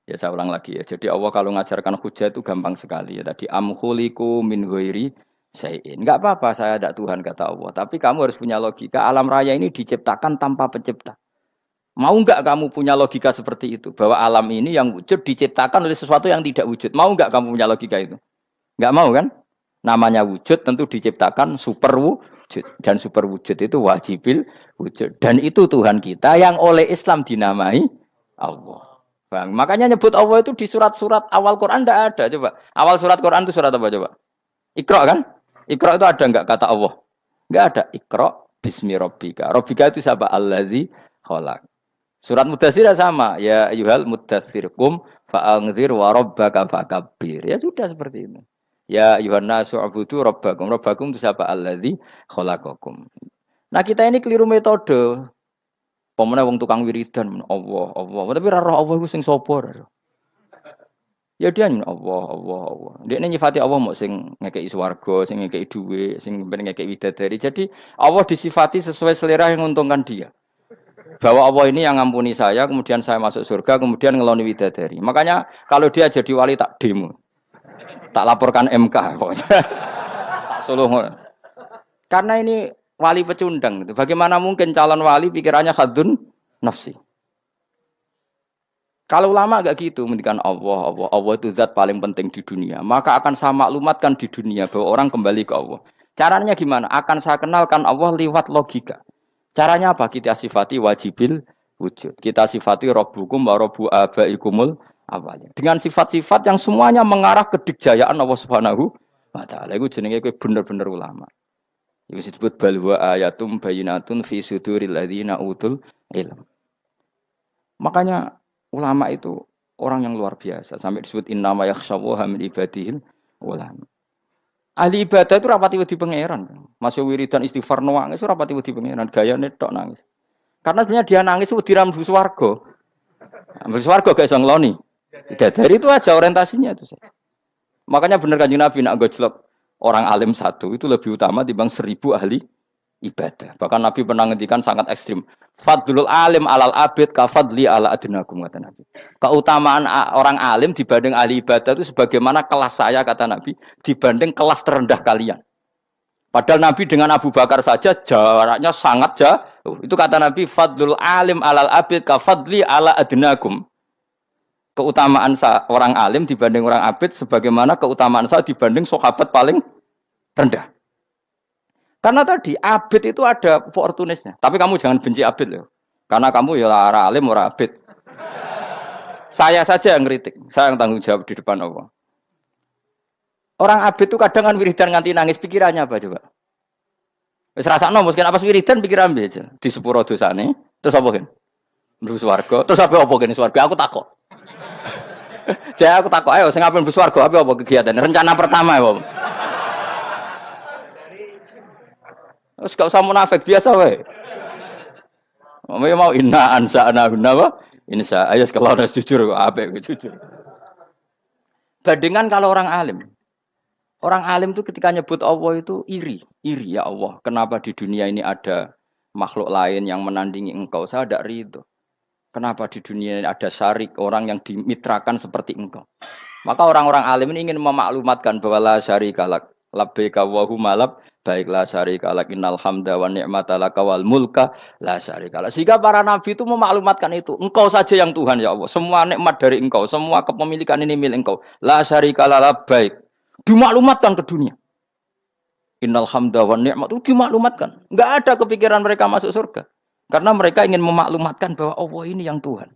Ya saya ulang lagi ya. Jadi Allah kalau ngajarkan hujah itu gampang sekali ya. Tadi amkhuliku min ghairi syai'in. Enggak apa-apa saya ada Tuhan kata Allah. Tapi kamu harus punya logika. Alam raya ini diciptakan tanpa pencipta. Mau enggak kamu punya logika seperti itu? Bahwa alam ini yang wujud diciptakan oleh sesuatu yang tidak wujud. Mau enggak kamu punya logika itu? Enggak mau kan? Namanya wujud tentu diciptakan super wujud. Dan super wujud itu wajibil wujud. Dan itu Tuhan kita yang oleh Islam dinamai Allah. Bang, makanya nyebut Allah itu di surat-surat awal Quran tidak ada. Coba. Awal surat Quran itu surat apa coba? Iqra kan? Iqra itu ada enggak kata Allah? Enggak ada. Iqra bismi rabbika. Rabbika itu siapa? Allazi khalaq. Surat Mudatsir sama, ya ayyuhal mudatsir qum fa'anzir wa rabbaka fakabbir. Ya sudah seperti itu. Ya ayyuhan nasu ubudu rabbakum. Rabbakum itu siapa? Alladzi khalaqakum. Nah, kita ini keliru metode. Pemene wong tukang wiridan Allah, Allah. Tapi ra roh Allah iku sing sapa? Ya dia Allah, Allah, Allah. Dia nyifati Allah mau sing ngekei swarga, sing ngekei dhuwit, sing ngekei widadari. Jadi Allah disifati sesuai selera yang menguntungkan dia. Bahwa Allah ini yang ngampuni saya, kemudian saya masuk surga, kemudian ngeloni widadari. Makanya kalau dia jadi wali tak demo. Tak laporkan MK. Tak suluh. Karena ini wali pecundang. Bagaimana mungkin calon wali pikirannya khadun nafsi. Kalau ulama agak gitu, mendikan Allah, Allah, Allah itu zat paling penting di dunia. Maka akan saya maklumatkan di dunia bahwa orang kembali ke Allah. Caranya gimana? Akan saya kenalkan Allah lewat logika. Caranya apa? Kita sifati wajibil wujud. Kita sifati Rabbukum wa Rabbu abaikumul awalnya. Dengan sifat-sifat yang semuanya mengarah ke dikjayaan Allah Subhanahu wa taala. Iku jenenge kowe bener-bener ulama. Iku disebut balwa ayatum bayinatun fi suduril ladzina utul ilm. Makanya ulama itu orang yang luar biasa. Sampai disebut innama yakhshawaha min ibadihil ulama. Ahli ibadah itu rapati wedi pangeran. Masih wiridan istighfar nangis rapati wedi pangeran. Gayane tok nangis. Karena sebenarnya dia nangis wedi ra mlebu swarga. Mlebu swarga gak iso ngloni. Dari itu aja orientasinya itu. Makanya benar Kanjeng Nabi nak gojlok orang alim satu itu lebih utama dibanding 1000 ahli ibadah. Bahkan Nabi pernah ngendikan sangat ekstrim. Fadlul alim alal abid kafadli ala adnakum kata Nabi. Keutamaan orang alim dibanding ahli ibadah itu sebagaimana kelas saya kata Nabi dibanding kelas terendah kalian. Padahal Nabi dengan Abu Bakar saja jaraknya sangat jauh. Itu kata Nabi fadlul alim alal abid kafadli ala adnakum. Keutamaan orang alim dibanding orang abid sebagaimana keutamaan saya dibanding sahabat paling rendah. Karena tadi abid itu ada opportunisnya. Tapi kamu jangan benci abid loh. Karena kamu ya orang alim, orang abid. Saya saja yang kritik. Saya yang tanggung jawab di depan Allah. Orang abid itu kadang kan wiridan nganti nangis. Pikirannya apa coba? Wis rasakno mungkin apa wiridan pikiran aja. Di sepuro dosane. Terus apa kan? Mlebu swarga. Terus apa kene swarga? Aku takut. Saya aku takut ayo sing ape mlebu swarga apa kegiatan? Rencana pertama ya, Terus gak usah munafik biasa wae. Mau inna ansa'na apa? Insya ayo kalau harus jujur apik jujur. Bandingan kalau orang alim. Orang alim itu ketika nyebut Allah itu iri ya Allah. Kenapa di dunia ini ada makhluk lain yang menandingi engkau? Saya tidak ridho. Kenapa di dunia ini ada syarik orang yang dimitrakan seperti engkau? Maka orang-orang alim ini ingin memaklumatkan bahwa la syarika lak labbaika wa huma lab baiklah syarika lak innal hamda wa ni'mata laka wal mulka la syarika lak. Sehingga para nabi itu memaklumatkan itu. Engkau saja yang Tuhan ya Allah. Semua nikmat dari engkau, semua kepemilikan ini milik engkau. La syarika lak baik. Dimaklumatkan ke dunia. Innal hamda wa ni'mat itu dimaklumatkan. Enggak ada kepikiran mereka masuk surga. Karena mereka ingin memaklumatkan bahwa Allah ini yang Tuhan.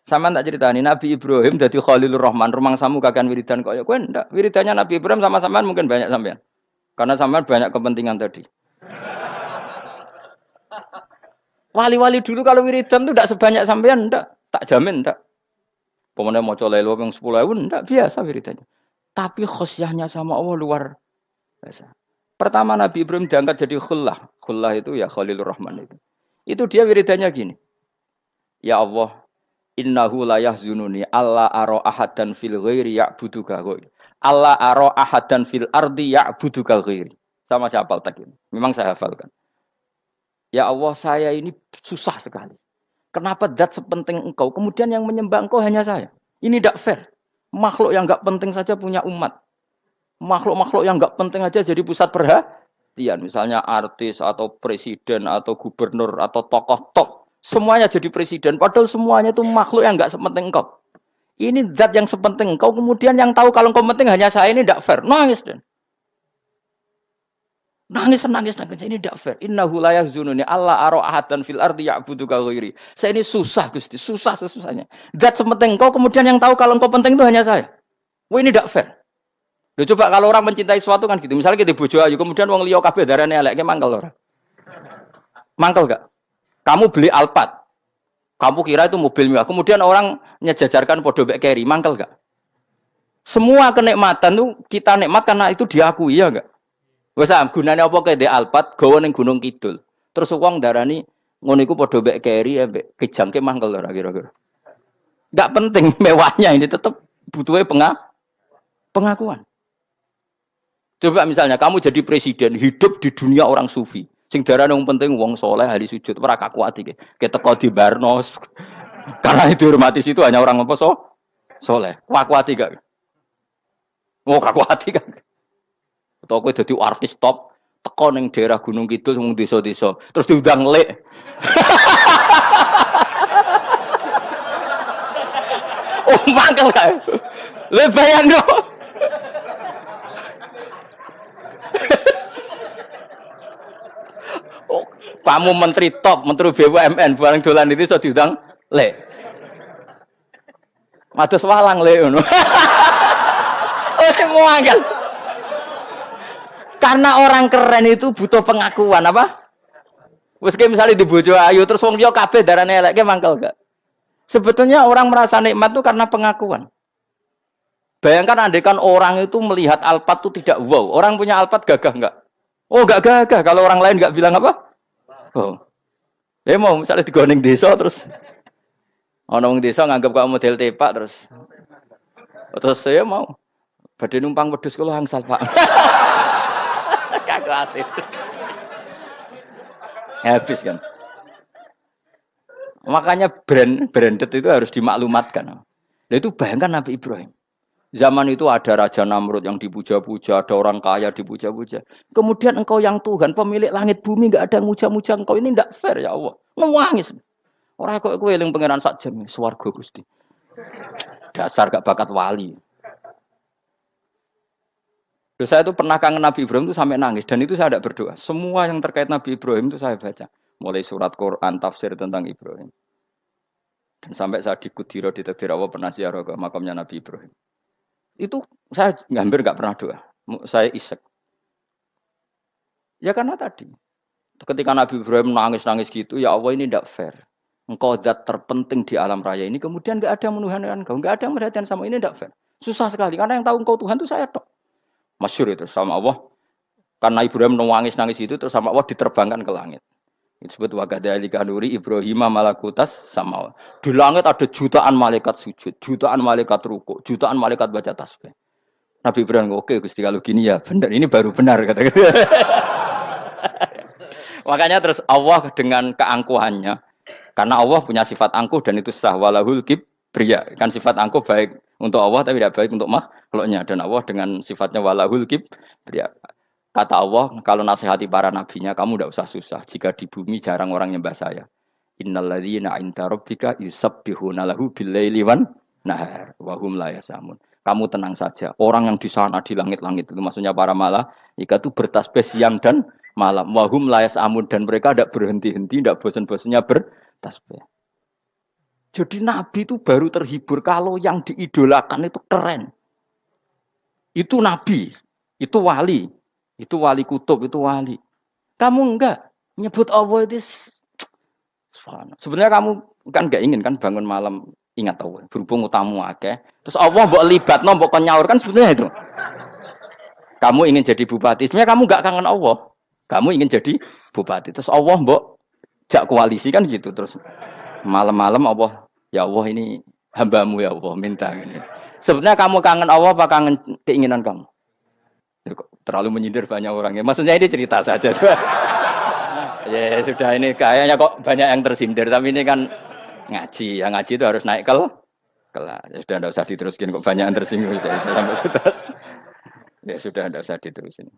Sama tak ceritani Nabi Ibrahim dari Khalilur Rahman, rumangsamu kakan wiridan kaya kowe ndak. Wiridannya Nabi Ibrahim sama sampean mungkin banyak sampean. Karena sampean banyak kepentingan tadi. Wali-wali dulu kalau wiridan itu tidak sebanyak sampean ndak, tak jamin ndak. Pemenang maca lelo yang 10.000 ndak biasa wiridannya. Tapi khosyahnya sama Allah luar biasa. Pertama Nabi Ibrahim diangkat jadi khullah. Khullah itu ya Khalilur Rahman itu. Itu dia wiridannya gini. Ya Allah, innahu la yahzununi alla ara ahadan fil ghairi ya'buduka ghairi. Alla ara ahadan fil ardi ya'buduka ghairi. Sama saya hafal tak ini. Memang saya hafalkan. Ya Allah, saya ini susah sekali. Kenapa zat sepenting engkau, kemudian yang menyembah engkau hanya saya? Ini tidak fair. Makhluk yang enggak penting saja punya umat. Makhluk-makhluk yang enggak penting aja jadi pusat perhatian. Misalnya artis atau presiden atau gubernur atau tokoh top. Semuanya jadi presiden, padahal semuanya itu makhluk yang enggak sepenting engkau. Ini zat yang sepenting engkau, kemudian yang tahu kalau engkau penting hanya saya, ini tidak fair. Nangis dan nangis. Ini tidak fair. Innahu la yahzununi alla ara ahadan fil ardi ya'buduka ghairi. Saya ini susah Gusti, susah sesusahnya. Zat sepenting engkau, kemudian yang tahu kalau engkau penting itu hanya saya. Wah ini tidak fair. Loh, coba kalau orang mencintai sesuatu kan gitu. Misalnya kita bojo ayu, kemudian wong liya kabeh darane elek, mangkel ora? Mangkel gak? Kamu beli Alphard. Kamu kira itu mobil mewah. Kemudian orang nyejajarkan podo bek carry, mangkel gak? Semua kenikmatan tuh kita nikmat karena itu diakui ya enggak? Wes gunane apa kae ndek Alphard gawa ning Gunung Kidul. Terus wong darani ngono iku padha mbek keri ya mbek kejangke mangkel ora kira-kira. Enggak penting mewahnya ini tetap butuhnya pengakuan. Coba misalnya kamu jadi presiden hidup di dunia orang sufi. Sing darane wong penting wong soleh ahli sujud ora kakuat iki. Keteko di Barnos. Karena itu dihormati situ hanya orang apa soleh. Kakuat gak? Oh kakuat gak? Atau kowe dadi artis top teko ning daerah Gunung Kidul wong desa-desa terus diundang lek. Oh mangkel kae. Le bayangno. Oh, kamu menteri top, menteri BUMN bareng dolan itu iso diundang lek. Mados walang lek ngono. Oh semua kan. Karena orang keren itu butuh pengakuan apa? Wes misalnya di bojo ayu terus wong liya kabeh darane elek ki mangkel gak? Sebetulnya orang merasa nikmat itu karena pengakuan. Bayangkan andekan orang itu melihat Alphard itu tidak wow. Orang punya Alphard gagah enggak? Oh enggak gagah kalau orang lain enggak bilang apa? Oh. Ya mau misalnya di Goning desa terus ana wong desa nganggep kok model tepak terus saya mau badhe numpang wedhus kula angsal Pak. Kagak habis kan. Makanya branded itu harus dimaklumatkan. Nah, itu bayangkan Nabi Ibrahim. Zaman itu ada Raja Namrud yang dipuja-puja, ada orang kaya dipuja-puja. Kemudian engkau yang Tuhan, pemilik langit bumi, enggak ada yang muja-muja engkau. Ini enggak fair ya Allah. Nangis. Orang kok kowe eling pangeran sak jam, swarga Gusti. Dasar gak bakat wali. Saya itu pernah kangen Nabi Ibrahim itu sampai nangis dan itu saya tidak berdoa. Semua yang terkait Nabi Ibrahim itu saya baca, mulai surat Quran, tafsir tentang Ibrahim. Dan sampai saya di Kudiro di Tafsir Allah pernah ziarah ke makamnya Nabi Ibrahim. Itu saya hampir nggak pernah doa. Saya isek. Ya karena tadi, ketika Nabi Ibrahim nangis-nangis gitu, ya Allah ini tidak fair. Engkau zat terpenting di alam raya ini, kemudian nggak ada yang menuhankan engkau, nggak ada yang perhatian sama ini tidak fair. Susah sekali karena yang tahu engkau Tuhan itu saya tok. Masyhur itu sama Allah. Karena Ibrahim nangis-nangis itu terus sama Allah diterbangkan ke langit. Itu disebut wa kadzalika nuri Ibrahim malakutas sama. Di langit ada jutaan malaikat sujud, jutaan malaikat rukuk, jutaan malaikat baca tasbih. Nabi Ibrahim oke Gusti kalau gini ya benar ini baru benar kata. Makanya terus Allah dengan keangkuhannya karena Allah punya sifat angkuh dan itu sah walahul kibriya. Kan sifat angkuh baik untuk Allah tapi tidak baik untuk makhluknya dan Allah dengan sifatnya walahul kibriya. Kata Allah, kalau nasihati para nabinya, kamu tidak usah susah. Jika di bumi jarang orang nyembah saya. Innalladzina 'inda rabbika yusabbihuna lahu bil-laili wan nahar wa hum la yasamun. Kamu tenang saja. Orang yang di sana di langit-langit itu maksudnya para malaikat itu bertasbih siang dan malam. Wa hum la yasamun dan mereka tidak berhenti-henti, tidak bosan-bosannya bertasbih. Jadi nabi itu baru terhibur kalau yang diidolakan itu keren. Itu nabi, itu wali. Itu wali kutub, itu wali. Kamu enggak nyebut Allah itu sebenarnya kamu kan enggak ingin kan bangun malam ingat Allah. Berhubung utamu akeh. Terus Allah mbok libatno, mbok nyaur kan sebenarnya itu. Kamu ingin jadi bupati. Sebenarnya kamu enggak kangen Allah. Kamu ingin jadi bupati. Terus Allah mbok jak koalisi kan gitu. Terus malam-malam Allah, ya Allah ini hambamu ya Allah minta ini. Sebenarnya kamu kangen Allah apa kangen keinginan kamu? Terlalu menyindir banyak orang ya. Maksudnya ini cerita saja. Ya sudah ini kayaknya kok banyak yang tersindir. Tapi ini kan ngaji. Yang ngaji itu harus naik kelas. Ya sudah tidak usah diteruskin kok banyak yang tersinggung. Ya sudah tidak usah diterusin.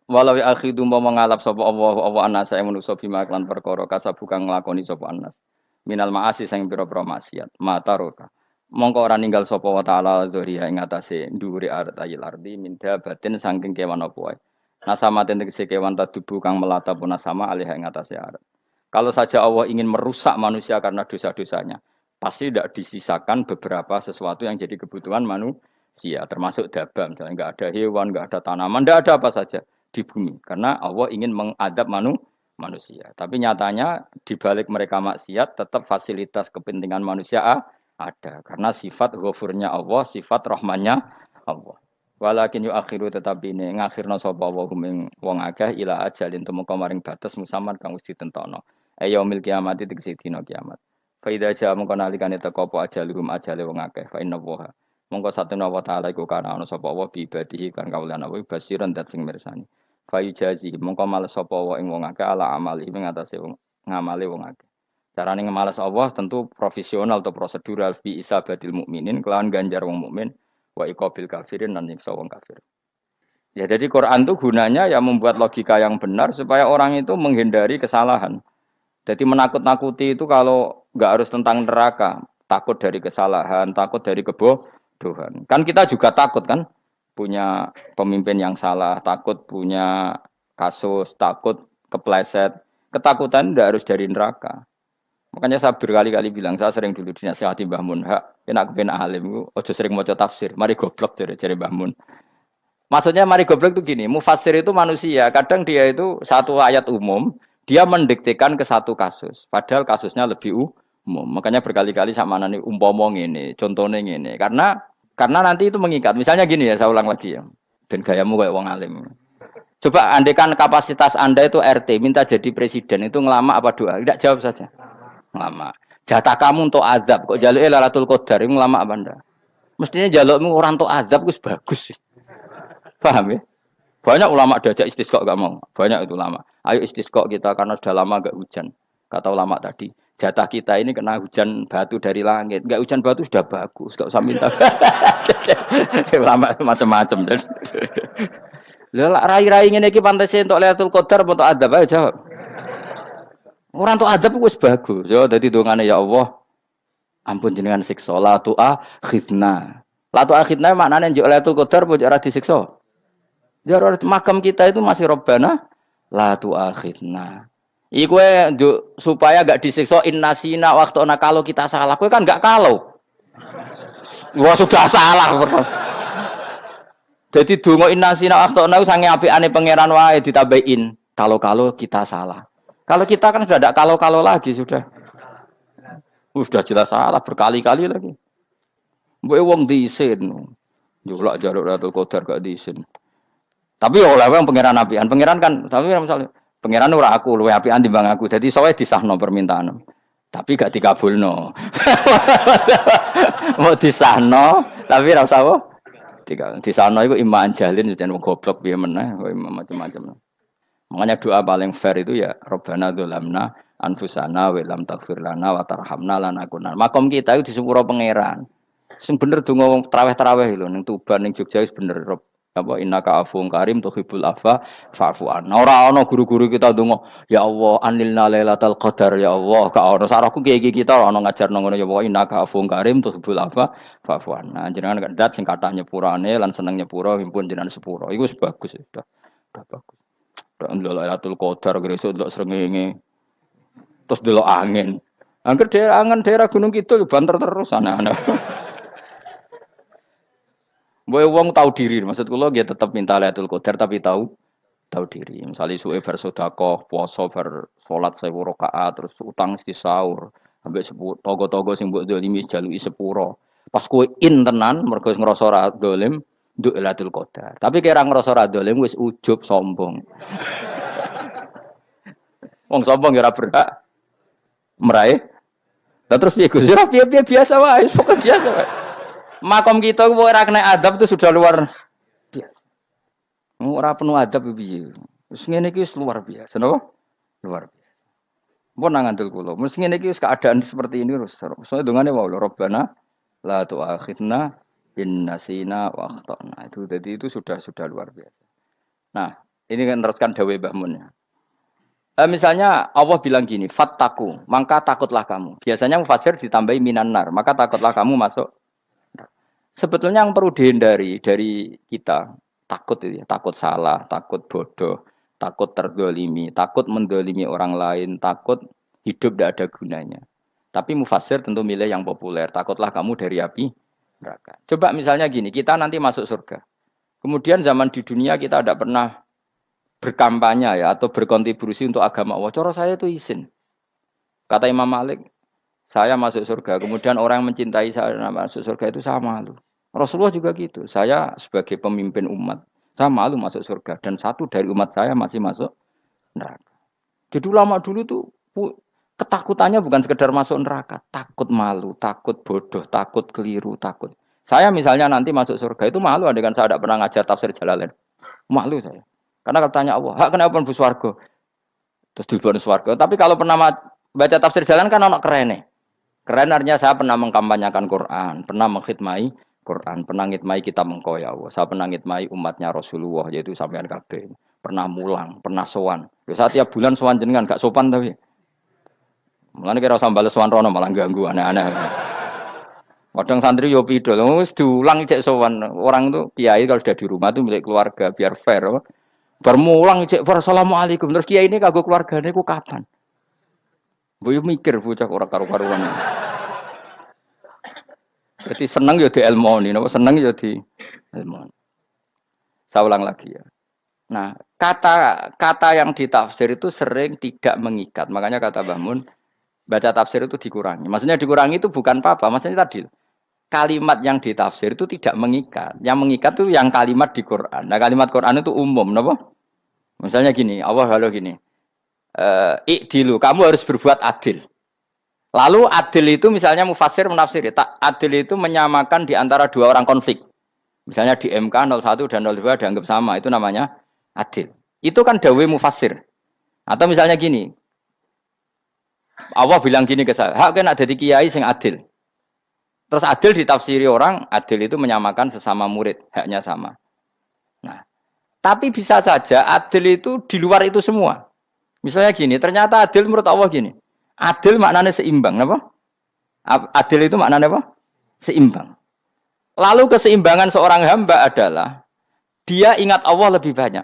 Walau akhidu mau mengalap sapa Allah anas saya manusa bima lan perkara kasabu kang nglakoni sapa anas. Minal ma'asi sing pira-pira maksiat. Mataroka. Mongko ora ninggal sapa wa ta'ala dzuriya ing atase ndhuwure artayil ardi minda batin saking kewan apa wae. Nasama tegese kewan tadubu kang melata puna sama alih ing atase arat. Kalau saja Allah ingin merusak manusia karena dosa-dosanya, pasti tidak disisakan beberapa sesuatu yang jadi kebutuhan manusia, termasuk dabam, misalnya enggak ada hewan, enggak ada tanaman, enggak ada apa saja di bumi karena Allah ingin mengadab manusia. manusia. Tapi nyatanya di balik mereka maksiat tetap fasilitas kepentingan manusia ada karena sifat ghafurnya Allah, sifat rahmannya Allah. Walakin akhiru tetapi ini ngakhirna sapa wa hum wong akeh ila ajalin tumeka maring batas musaman kang wis ditentono. Yaumil kiamat tegese dina kiamat. Fa idza jaa mongko nalikane teka apa ajaluhum ajale wong akeh fa inna wa mongko satuna wa taala iku kana ana sapa wa bi ibadihi kan kawulan wa basiran dat sing mirsani. Fa yujazi mongko males sapa wa ing wong akeh ala amali ing atase wong ngamale wong akeh. Carane ngemales Allah tentu profesional atau prosedural fi isabatil mukminin kelawan ganjar wong mukmin wa iqabil kafirin dan nyiksa wong kafir. Ya jadi Quran itu gunanya ya membuat logika yang benar supaya orang itu menghindari kesalahan. Jadi menakut-nakuti itu kalau nggak harus tentang neraka, takut dari kesalahan, takut dari kebodohan. Kan kita juga takut kan punya pemimpin yang salah, takut punya kasus, takut kepleset. Ketakutan tidak harus dari neraka. Makanya saya berkali-kali bilang, saya sering dulu dinasihati Mbah Mun, enak kepen alim, ojo sering maca tafsir, mari goblok dari Mbah Mun. Maksudnya mari goblok itu gini, mufassir itu manusia, kadang dia itu satu ayat umum, dia mendiktekan ke satu kasus, padahal kasusnya lebih umum. Makanya berkali-kali sama nani umpomong ini, contohnya ini, karena nanti itu mengikat. Misalnya gini ya, saya ulang lagi ya, ben gayamu kayak wong alim. Coba andekan kapasitas Anda itu RT, minta jadi presiden, itu ngelama apa doa? Tidak jawab saja. Lama. Jatah kamu untuk azab kok jaluk Lailatul Qadar itu lama apa anda? Mestinya jalukmu orang untuk azab itu bagus sih. Paham ya? Banyak ulama diajak istisqa gak mau. Banyak itu lama. Ayo istisqa kita karena sudah lama gak hujan. Kata ulama tadi, jatah kita ini kena hujan batu dari langit. Gak hujan batu sudah bagus, gak usah minta. Ulama macam-macam. Lah rai-rai ngene iki pantese untuk Lailatul Qadar untuk azab ayo jawab. Orang tuh adab wis bagus. Ya dadi dongane ya Allah. Ampun jenengan siksa la tu'akhidna. La tu'akhidna maknane njuk Lailatul Qadar mbok ora disiksa. Ya makam kita itu masih Rabbana la tu'akhidna. Iku supaya gak disiksa innasina waqtuna kalau kita salah. Kowe kan gak kalau. Wah sudah salah. Jadi donga innasina waqtuna sange apikane pangeran wae ditambahin. Kalau kita salah. Kalau kita kan sudah tidak kalau lagi sudah. Sudah jelas salah berkali-kali lagi. Mbok wong diisin. Julak jaluk Lailatul Qadar gak diisin. Tapi oleh wong pangeran apian. Pangeran kan tapi misalnya pangeran ora aku luwe apian timbang aku. Jadi sowe disahno permintaan. Tapi gak dikabulno. Mau disahno tapi ora usah apa? Disahno iku iman jalin jan wong goblok piye meneh, macam-macam. Makanya doa paling fair itu ya Rabbana dzalamna anfusana wa lam taghfir lana wa tarhamna lanakunanna. Makom kita itu di sepuro pangeran. Sing bener donga traweh-traweh lho ning Tuban ning Jogja wis bener apa innaka afuwun karim tuhibbul afwa fa'fu anna. Ora ana guru-guru kita donga ya Allah anilna lailatul qadar ya Allah. Ka ono sarahku kiye kita ora ono ngajarno ngono ya Allah innaka afuwun karim tuhibbul afwa fa'fu anna. Jenengan kandat sing kathah nyepurane lan seneng nyepuro impun jenengan sepuro. Iku wis bagus sudah. Udah bagus. Ndelok Lailatul Qadar gresuk ndelok srengenge. Terus ndelok angin. Angger daerah Gunung Kidul banter terus aneh-aneh. Mbok wong tahu diri, maksud kula nggih tetep minta Lailatul Qadar tapi tahu diri. Misale suwe bar sedekah, puasa bar salat 1000 rakaat terus utang mesti sahur. Ambek togo-togo sing mbok dolimi jaluki sepuro. Pas kowe tenan mergo ngrasa ora dolim nduk Lailatul Qadar. Tapi kira ngrasa ra dolim wis ujub sombong. Wong sombong ya ora berhak meraih. Lah terus piye Gus? Ya piye biasa wae, pokoke biasa wae. Makom kita kok ora kena adab itu sudah luar biasa. Ora penuh adab piye. Wis ngene iki wis luar biasa, napa? Luar biasa. Mpun nang ngandel kula. Mesti ngene iki wis keadaan seperti ini terus. Soale dongane wae Rabbana la tu'akhidna in nasina wa akhtana. Itu jadi itu sudah luar biasa. Nah, ini kan teruskan dawuh Mbah Mun ya. Misalnya Allah bilang gini, fattaku, maka takutlah kamu. Biasanya mufassir ditambahi minan nar, maka takutlah kamu masuk. Sebetulnya yang perlu dihindari dari kita, takut itu ya, takut salah, takut bodoh, takut terdolimi, takut mendolimi orang lain, takut hidup tidak ada gunanya. Tapi mufassir tentu milih yang populer, takutlah kamu dari api neraka. Coba misalnya gini, kita nanti masuk surga. Kemudian zaman di dunia kita tidak pernah berkampanye ya atau berkontribusi untuk agama Allah. Cara saya itu izin. Kata Imam Malik, saya masuk surga. Kemudian orang yang mencintai saya masuk surga itu saya malu. Rasulullah juga gitu. Saya sebagai pemimpin umat, saya malu masuk surga. Dan satu dari umat saya masih masuk neraka. Jadi ulama dulu tuh ketakutannya bukan sekedar masuk neraka, takut malu, takut bodoh, takut keliru, takut. Saya misalnya nanti masuk surga itu malu, andaikan saya tidak pernah ngajar tafsir Jalalain. Malu saya. Karena kalau tanya Allah, hak kenapa pun swarga? Terus dibon swarga. Tapi kalau pernah baca tafsir Jalan kan anak keren nih. Keren artinya saya pernah mengkampanyakan Quran, pernah mengkhidmai Quran, pernah ngitmai kitab engkau ya Allah. Saya pernah ngitmai umatnya Rasulullah yaitu sampean kabeh. Pernah mulang, pernah sowan. Saya tiap bulan sowan jenengan gak sopan tapi. Mulane kira usah bales sowan rono malah ganggu aneh-aneh. Kadang santri yo pidol, wis diulang cek sowan. Orang itu kiai kalau sudah di rumah itu milik keluarga biar fair. Bermulang cek assalamualaikum. Terus kiai ini kagok keluargane ku kapan? Boyo mikir bocah ora karu-karuan. Jadi seneng ya di ilmoni, napa seneng ya di ilmoni. Saya ulang lagi ya. Nah, kata yang ditafsir itu sering tidak mengikat. Makanya kata Mbah Mun, baca tafsir itu dikurangi. Maksudnya dikurangi itu bukan apa-apa, maksudnya tadi kalimat yang ditafsir itu tidak mengikat. Yang mengikat itu yang kalimat di Quran. Nah, kalimat Quran itu umum, napa? Misalnya gini, Allah kalau gini. Ikdilu, kamu harus berbuat adil. Lalu adil itu misalnya mufassir menafsiri, adil itu menyamakan di antara dua orang konflik. Misalnya di MK 01 dan 02 dianggap sama, itu namanya adil. Itu kan dawe mufassir. Atau misalnya gini, Allah bilang gini ke saya, hak kan ada di kiai sing adil. Terus adil ditafsiri orang, adil itu menyamakan sesama murid, haknya sama. Nah, tapi bisa saja adil itu di luar itu semua. Misalnya gini, ternyata adil menurut Allah gini. Adil maknanya seimbang, apa? Adil itu maknanya apa? Seimbang. Lalu keseimbangan seorang hamba adalah dia ingat Allah lebih banyak.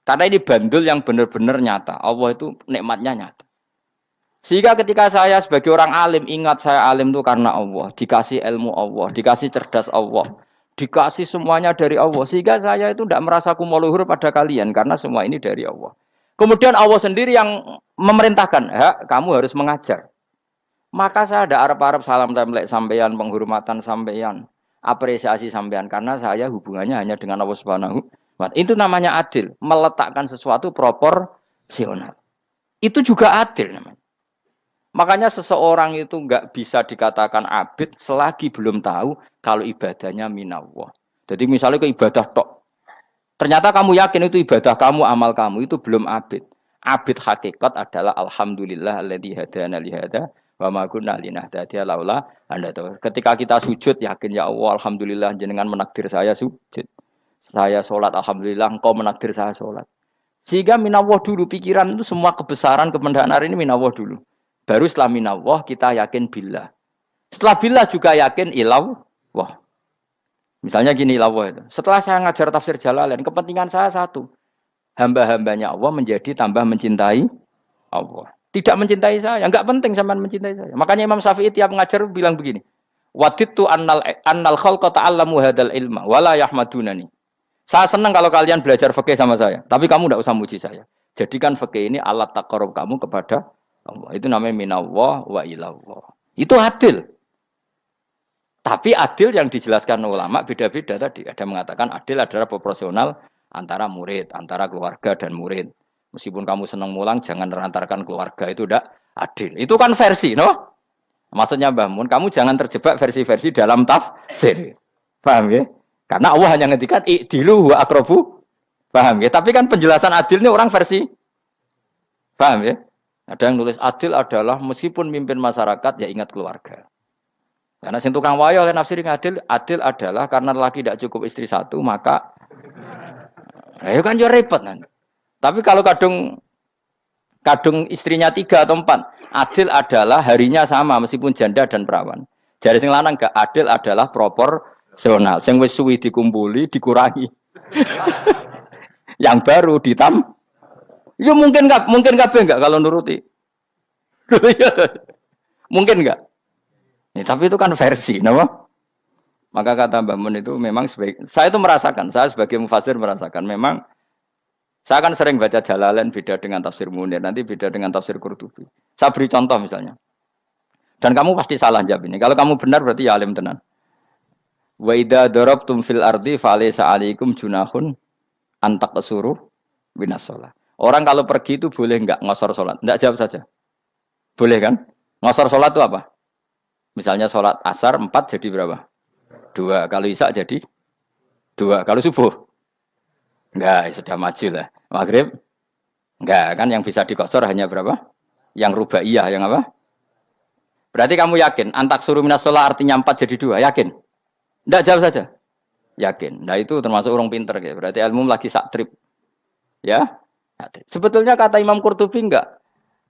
Karena ini bandul yang benar-benar nyata. Allah itu nikmatnya nyata. Sehingga ketika saya sebagai orang alim ingat saya alim itu karena Allah, dikasih ilmu Allah, dikasih cerdas Allah, dikasih semuanya dari Allah. Sehingga saya itu tidak merasa kumuluhur pada kalian karena semua ini dari Allah. Kemudian Allah sendiri yang memerintahkan, kamu harus mengajar. Maka saya ada arep-arep salam templek sampeyan, penghormatan sampeyan, apresiasi sampeyan karena saya hubungannya hanya dengan Allah Subhanahu wa Ta'ala. Itu namanya adil, meletakkan sesuatu proporsional. Itu juga adil namanya. Makanya seseorang itu enggak bisa dikatakan abid selagi belum tahu kalau ibadahnya minallah. Jadi misalnya ke ibadah tok. Ternyata kamu yakin itu ibadah kamu, amal kamu itu belum abid. Abid hakikat adalah alhamdulillah alladzi hadana li hada wa ma kunna linahtadiya laula anda tahu. Ketika kita sujud yakin ya Allah alhamdulillah jenengan menakdir saya sujud. Saya salat alhamdulillah engkau menakdir saya salat. Sehingga minallah dulu pikiran itu semua kebesaran kemendahan ini minallah dulu. Baru setelah minallah kita yakin billah. Setelah billah juga yakin ilallah. Misalnya gini Allah itu. Setelah saya ngajar tafsir Jalalain, kepentingan saya satu. Hamba-hambanya Allah menjadi tambah mencintai Allah. Tidak mencintai saya, enggak penting sampean mencintai saya. Makanya Imam Syafi'i tiap ngajar bilang begini. Wadittu annal khalqa ta'allamu hadzal ilma wala yahmadunani. Saya senang kalau kalian belajar fikih sama saya, tapi kamu enggak usah muji saya. Jadikan fikih ini alat taqarrub kamu kepada Allah. Itu namanya minallah wa ilallah. Itu adil. Tapi adil yang dijelaskan ulama beda-beda tadi. Ada mengatakan adil adalah proporsional antara murid, antara keluarga dan murid. Meskipun kamu senang mulang, jangan merantarkan keluarga. Itu udah adil. Itu kan versi, no? Maksudnya Mbah Mun, kamu jangan terjebak versi-versi dalam tafsir. Paham ya? Karena Allah hanya ngendikan i'dilu wa aqrabu. Paham ya? Tapi kan penjelasan adil ini orang versi. Paham ya? Ada yang nulis adil adalah meskipun mimpin masyarakat ya ingat keluarga. Karena sing tukang wayo oleh nafsiri adil adalah karena laki tidak cukup istri satu maka ya kan yo repot nanti. Tapi kalau kadung istrinya 3 atau 4, adil adalah harinya sama meskipun janda dan perawan. Jari sing lanang gak adil adalah proporsional. Sing wis suwi dikumpuli dikurangi. Yang baru ya mungkin kabeh enggak kalau nuruti. Mungkin enggak? Ya, tapi itu kan versi, nama. Maka kata Mbah Mun itu memang saya itu merasakan, saya sebagai mufassir merasakan memang Saya kan sering baca Jalalain beda dengan tafsir Munir, nanti beda dengan tafsir Qurtubi. Saya beri contoh misalnya. Dan kamu pasti salah jawab ini. Kalau kamu benar berarti ya alim tenan. Wa idza darabtum fil ardi falaysa 'alaikum junahun an taqsuru minas shalah. Orang kalau pergi itu boleh enggak ngosor salat? Enggak, jawab saja. Boleh kan? Ngosor salat itu apa? Misalnya salat asar 4 jadi berapa? 2. Kalau isya jadi 2. Kalau subuh? Enggak, sudah maju lah. Maghrib? Enggak, kan yang bisa dikosor hanya berapa? Yang rubaiyah, yang apa? Berarti kamu yakin antak suruh minas shalah artinya 4 jadi 2? Yakin? Enggak, jawab saja. Yakin. Nah itu termasuk orang pinter ya. Berarti ilmu lagi sak trip. Ya? Sebetulnya kata Imam Qurtubi enggak.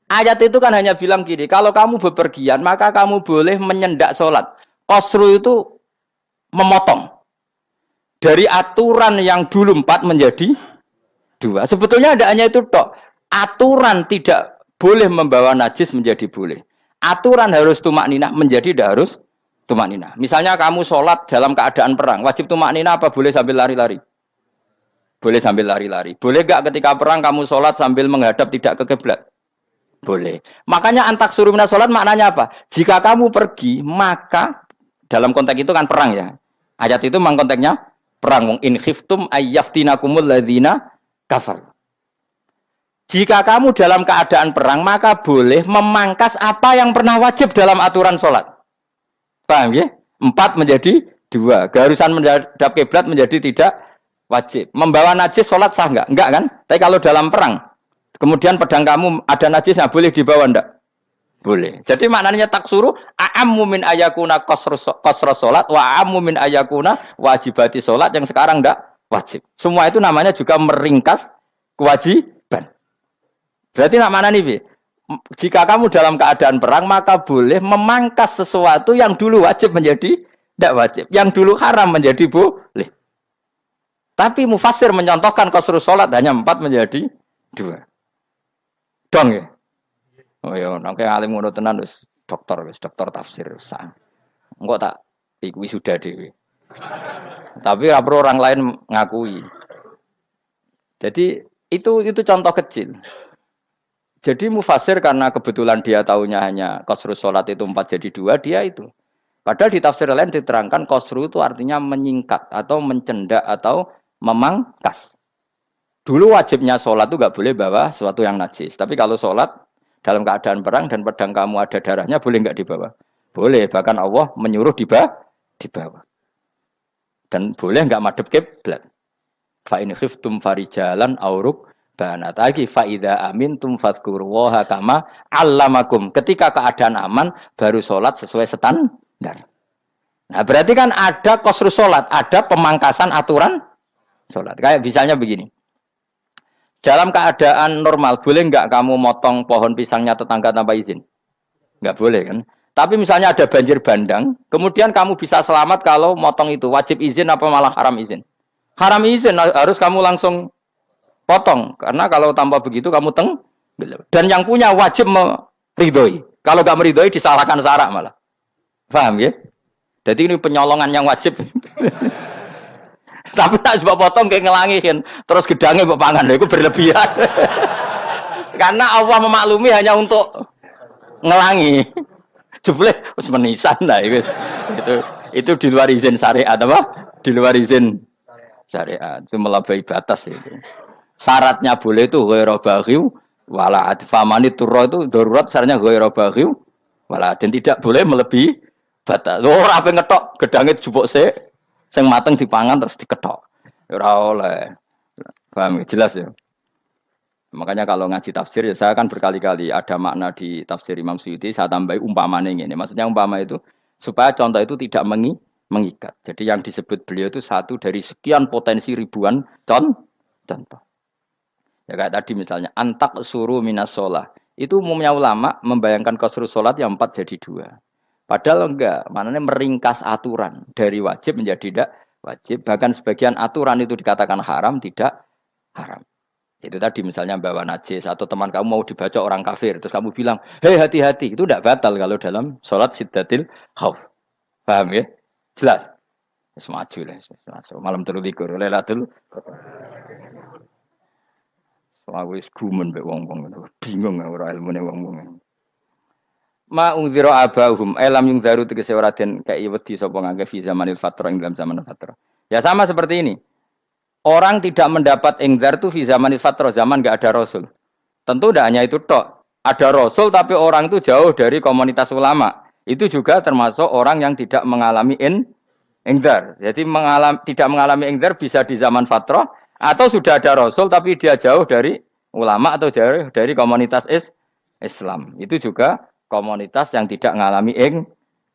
Ayat itu kan hanya bilang gini, kalau kamu bepergian maka kamu boleh menyendak sholat. Qasru itu memotong. Dari aturan yang dulu 4 menjadi 2. Sebetulnya ada hanya itu tok. Aturan tidak boleh membawa najis menjadi boleh. Aturan harus tumak ninah menjadi tidak harus tumak ninah. Misalnya kamu sholat dalam keadaan perang, wajib tumak ninah apa boleh sambil lari-lari? Boleh sambil lari-lari. Boleh gak ketika perang kamu sholat sambil menghadap tidak ke kiblat? Boleh. Makanya antak suruh minas sholat maknanya apa? Jika kamu pergi, maka dalam konteks itu kan perang ya. Ayat itu memang konteksnya perang. In khiftum ayyaftinakumul ladzina kafar. Jika kamu dalam keadaan perang, maka boleh memangkas apa yang pernah wajib dalam aturan sholat. Paham ya? 4 menjadi 2. Keharusan menghadap kiblat menjadi tidak wajib. Membawa najis sholat sah enggak? Enggak kan? Tapi kalau dalam perang, kemudian pedang kamu ada najisnya, boleh dibawa enggak? Boleh. Jadi maknanya taksuru a'ammu min ayakuna qasra sholat wa a'ammu min ayakuna wajibati sholat yang sekarang enggak wajib. Semua itu namanya juga meringkas kewajiban. Berarti nak mana nih, Bi? Jika kamu dalam keadaan perang, maka boleh memangkas sesuatu yang dulu wajib menjadi tidak wajib. Yang dulu haram menjadi boleh. Tapi mufassir mencontohkan qasru sholat hanya 4 menjadi 2. Dong ya? Oh ya, nangke alim ngono tenan wis dokter tafsir sah. Engko tak iku sudah dhewe. Tapi ora perlu orang lain ngakui. Jadi itu contoh kecil. Jadi mufassir karena kebetulan dia tahunya hanya qasru sholat itu 4 jadi 2, dia itu. Padahal di tafsir lain diterangkan qasru itu artinya menyingkat atau mencendak atau memangkas. Dulu wajibnya sholat itu nggak boleh bawa sesuatu yang najis. Tapi kalau sholat dalam keadaan perang dan pedang kamu ada darahnya, boleh nggak dibawa? Boleh. Bahkan Allah menyuruh dibawa. Dan boleh nggak madhep kiblat. Fa in khiftum farijalan auruk banat lagi faida amintum fadzkurullaha kama allamakum. Ketika keadaan aman baru sholat sesuai standar. Nah berarti kan ada qasru sholat, ada pemangkasan aturan sholat. Kayak misalnya begini. Dalam keadaan normal boleh nggak kamu motong pohon pisangnya tetangga tanpa izin? Nggak boleh kan? Tapi misalnya ada banjir bandang, kemudian kamu bisa selamat kalau motong itu wajib izin apa malah haram izin? Haram izin, harus kamu langsung potong, karena kalau tanpa begitu kamu dan yang punya wajib meridhoi. Kalau nggak meridhoi disalahkan syarak malah. Paham ya? Jadi ini penyolongan yang wajib. Tapi tak sebab potong kayak ngelangihin, terus gedangnya mbok pangan, itu berlebihan. Karena Allah memaklumi hanya untuk ngelangi. Jebule wis menisan lah itu di luar izin syariat apa? Di luar izin syariat. Itu melampaui batas itu. Syaratnya boleh itu ghairu baghiw wala adfamani turra itu darurat syaratnya ghairu baghiw wala dan tidak boleh melebihi batas. Ora ape ngetok gedange jupuk sik sing mateng dipangan terus diketok. Ora oleh. Paham jelas ya. Makanya kalau ngaji tafsir ya saya kan berkali-kali ada makna di tafsir Imam Suyuti saya tambahi umpamanya ini. Maksudnya umpama itu supaya contoh itu tidak mengikat. Jadi yang disebut beliau itu satu dari sekian potensi ribuan contoh. Ya kayak tadi misalnya antak suruh minas sholah. Itu umumnya ulama membayangkan qasru sholat yang 4 jadi 2. Padahal enggak, maknanya meringkas aturan dari wajib menjadi tidak wajib. Bahkan sebagian aturan itu dikatakan haram, tidak haram. Itu tadi misalnya bawa najis atau teman kamu mau dibaca orang kafir, terus kamu bilang, hei hati-hati, itu tidak batal kalau dalam sholat siddatil khauf. Paham ya? Jelas? Semaju lah. Malam terlalu likur, Lailatul. Aku wis gumun mbek wong-wong ngono. Bingung ora ilmune wong-wong. Ma ungzira abahum elam yung daru tegese ora den kei wedi sapa ngangge fi zamanil fatrah ing dalam zaman fatrah. Ya sama seperti ini. Orang tidak mendapat ingzar itu fi zamanil fatrah, zaman enggak ada rasul. Tentu tidak hanya itu tok. Ada rasul tapi orang itu jauh dari komunitas ulama. Itu juga termasuk orang yang tidak mengalami ingzar. Jadi tidak mengalami ingzar bisa di zaman fatrah atau sudah ada rasul tapi dia jauh dari ulama atau jauh dari komunitas Islam. Itu juga komunitas yang tidak mengalami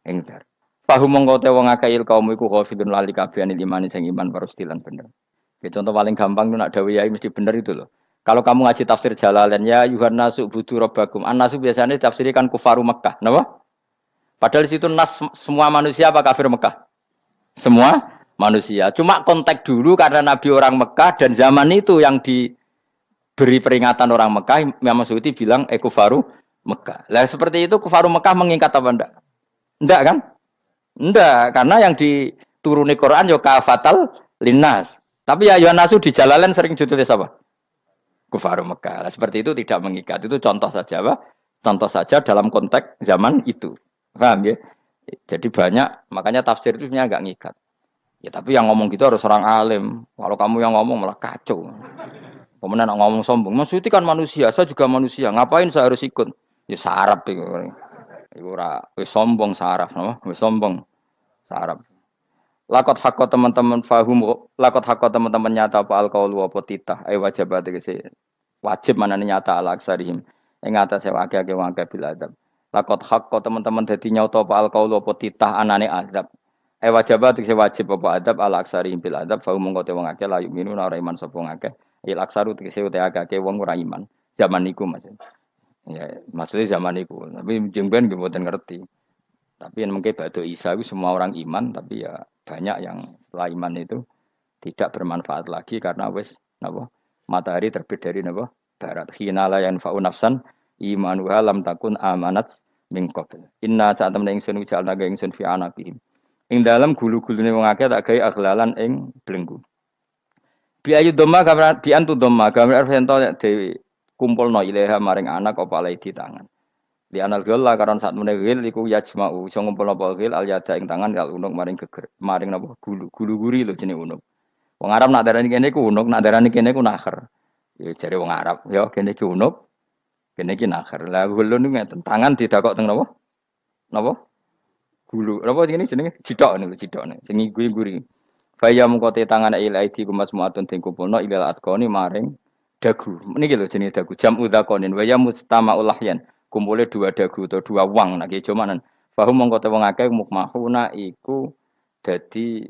ingzar. Fahum mongko te wong akeh kaum iku khafidun lali kabehane imane sing iman parustilan bener. Ya, contoh paling gampang itu nak dawuh yai mesti bener itu loh. Kalau kamu ngaji tafsir Jalalain ya yuhan nasu budu rabbakum. An-nasu biasanya tafsirkan kufaru Mekah, napa? Padahal di situ nas semua manusia apa kafir Mekah? Semua manusia. Cuma konteks dulu karena Nabi orang Mekah dan zaman itu yang diberi peringatan orang Mekah, Imam Suyuti bilang kufaru Mekah. Lah seperti itu kufaru Mekah mengikat apa enggak? Enggak kan? Enggak, karena yang dituruni Quran yo kafatal linnas. Tapi ya yuhan nasu di Jalalain sering ditulis apa? Kufaru Mekah. Nah, seperti itu tidak mengikat. Itu contoh saja, Pak. Contoh saja dalam konteks zaman itu. Paham ya? Jadi banyak, makanya tafsir itu sebenarnya enggak ngikat. Ya tapi yang ngomong gitu harus orang alim. Kalau kamu yang ngomong malah kacau. Kemudian ngomong sombong. Maksudnya kan manusia, saya juga manusia. Ngapain saya harus ikut? Ya sarap itu. Iku ora wis sombong saraf, no? Wis sombong saraf. Lakot hakko teman-teman fahum, lakot hakko teman-teman nyata apa alqaulu apa titah, wajib tegese wajib manane nyata ala aksarihim. Ing atase akeh-akeh wong akeh bil adab. Lakot hakko teman-teman dadi nyata apa alqaulu apa titah anane azab. Wajib tegese wajib apa adab ala aksarihim bil adab, fahum mongko te wong akeh la yuminuna ora iman sapa wong akeh. Il aksaru tegese ute akeh wong ora iman. Zaman niku maksud. Ya, maksudnya zaman niku. Tapi jengben nggih mboten ngerti. Tapi yang mungkin batu Isa itu semua orang iman, tapi ya banyak yang setelah iman itu tidak bermanfaat lagi karena wes napa matahari terbit dari napa barat. Hina la yanfa'u nafsan imanuha lam takun amanat min qabl. Inna saat temen ingsun jalna ga ingsun fi anaqihim. Ing dalam gulu-gulune wong akeh tak gawe aghlalan ing belenggu. Bi ayu dhamma gambar bi antu dhamma gambar sento dewi kumpulno ilaha maring anak apa di tangan. Di anal gila karon saat meneh gil iku yajma'u iso ngumpulno apa gil al yada ing tangan kal unuk maring geger maring napa gulu-guri lho jenenge unuk. Wong Arab nak darani kene ku unuk, nak darani kene ku nakher. Ya jare wong Arab, ya kene ki unuk, kene ki nakher. Lah gulun niku ngeten, tangan didakok teng napa? Napa? Gulu. Napa jenenge cidok niku cidokne. Sing guri-guri. Faya mengko te tangan il aidi kumas muatun ting kumpulno ilal atqoni maring dagu. Niki lho jenenge dagu. Jam udzakonin wa ya mustama'ul lahyan. Kumpulnya dua dagu atau dua wang nak cumanan fahum mongko te wong akeh mukmahuna iku dadi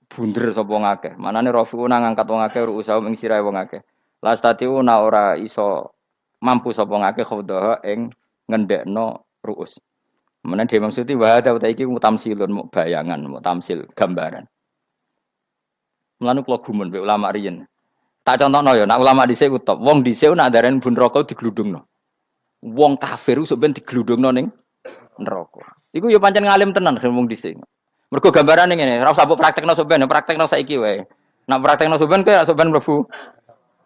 bunder sapa wong akeh manane rafiuna ngangkat wong akeh ruusaum ing sirahe wong akeh lastatiuna ora iso mampu sapa wong akeh khodaha ing ngendekno ruus menan dhewe maksudi wa ta iki mutamsilun mu bayangan mu tamsil gambaran mulane kula gumun mbek ulama riyen tak contohno ya nak ulama dhisik ku top wong dhisik nak darani bun neraka digludungno. Wong kafir sok ben digludungno ning neraka. Iku ya pancen ngalim tenan wong dhisik. Mergo gambarane ngene, ora usah mbok praktekno sok ben, praktekno saiki wae. Nak praktekno sok ben kowe sok ben mlebu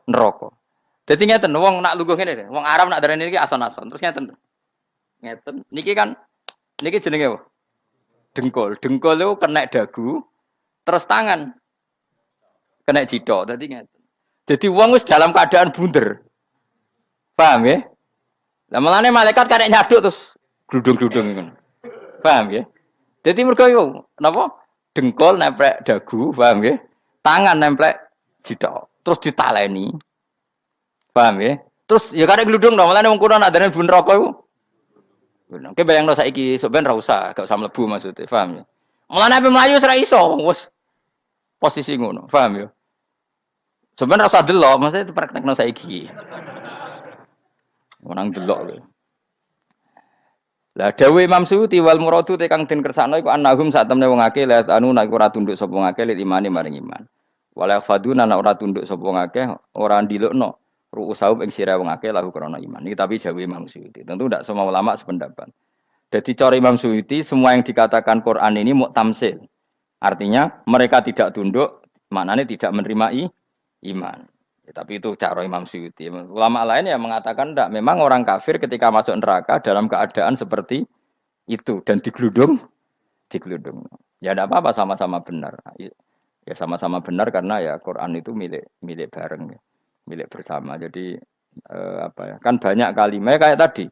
neraka. Dadi ngeten, wong nak lungguh ngene, wong Arab nak darani iki ason-ason. Terus ngeten. Ngeten. Niki kan niki jenenge apa? Dengkul. Dengkul itu kena dagu, terus tangan kena jidok. Dadi ngeten. Dadi wong wis dalam keadaan bunder. Paham ya? Lah melane malaikat karek nyaduk terus gludung-gludung ngono. Paham ya? Dadi mergo yo napa? Dengkul nemplek dagu, paham ya? Tangan nemplek jidok, terus ditaleni. Paham ya? Terus ya karek gludung dong, melane wong kuno nak darane bun neraka iku. Ngono. Ki bayangno saiki sok ben ra usah, gak usah mlebu maksudnya, paham ya? Mulane ape mlayu ora iso, wis posisi ngono, paham ya? Sebenarnya rasa delok, maksudnya itu praktekno saiki. Orang delok lho. Lah dawuh Imam Suyuti wal muradu te kang den kersakno iku annahum sak temne wong akeh la anu nek ora tunduk sapa wong akeh lil imani maring iman. Wala faduna nek ora tunduk sapa wong akeh ora ndilukno ru'usahum ing sira wong akeh lahu krana iman. Iki tapi dawuh Imam Suyuti. Tentu tidak semua ulama sependapat. Jadi cara Imam Suyuti semua yang dikatakan Quran ini tamsil. Artinya mereka tidak tunduk, maknanya tidak menerima iman. Tapi itu cara Imam Suyuti. Ulama lain yang mengatakan tidak. Memang orang kafir ketika masuk neraka dalam keadaan seperti itu dan digeludung. Ya tidak apa-apa sama-sama benar. Ya sama-sama benar karena ya Quran itu milik milik bareng, ya. Milik bersama. Jadi apa ya? Kan banyak kalimat kayak tadi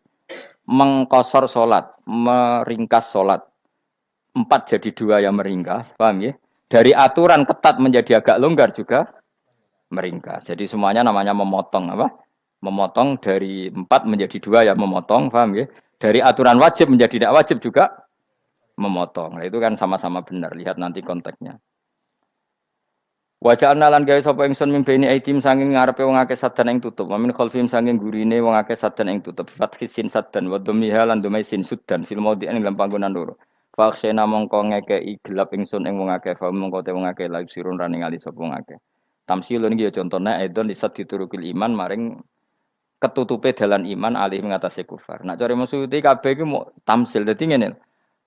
mengkosor solat, meringkas solat. 4 jadi 2 yang meringkas, paham ya? Dari aturan ketat menjadi agak longgar juga meringkas. Jadi semuanya namanya memotong apa? Memotong dari 4 menjadi 2 ya memotong, paham ya? Dari aturan wajib menjadi tidak wajib juga memotong. Nah, itu kan sama-sama benar. Lihat nanti konteksnya. Wajah analan gawe sapa ingsun mimpeni aitim sanging ngarepe wong akeh sadan ing tutup. Wa min khalfim sanging gurine wong akeh sadan ing tutup. Fathisin sadan wa dhammiha lan dumai sin sudan fil maudhi'in ing dalam panggonan loro. Faksena mongko ngekeki gelap ingsun ing wong akeh fa mongko te wong akeh laik sirun rani ngali sapa wong akeh. Tamsilun iki ya contone aidon disat diturukil iman maring ketutupe dalan iman alih mengatasi kufar. Nak cari maksudnya kabeh iki mau tamsil. Dadi ngene.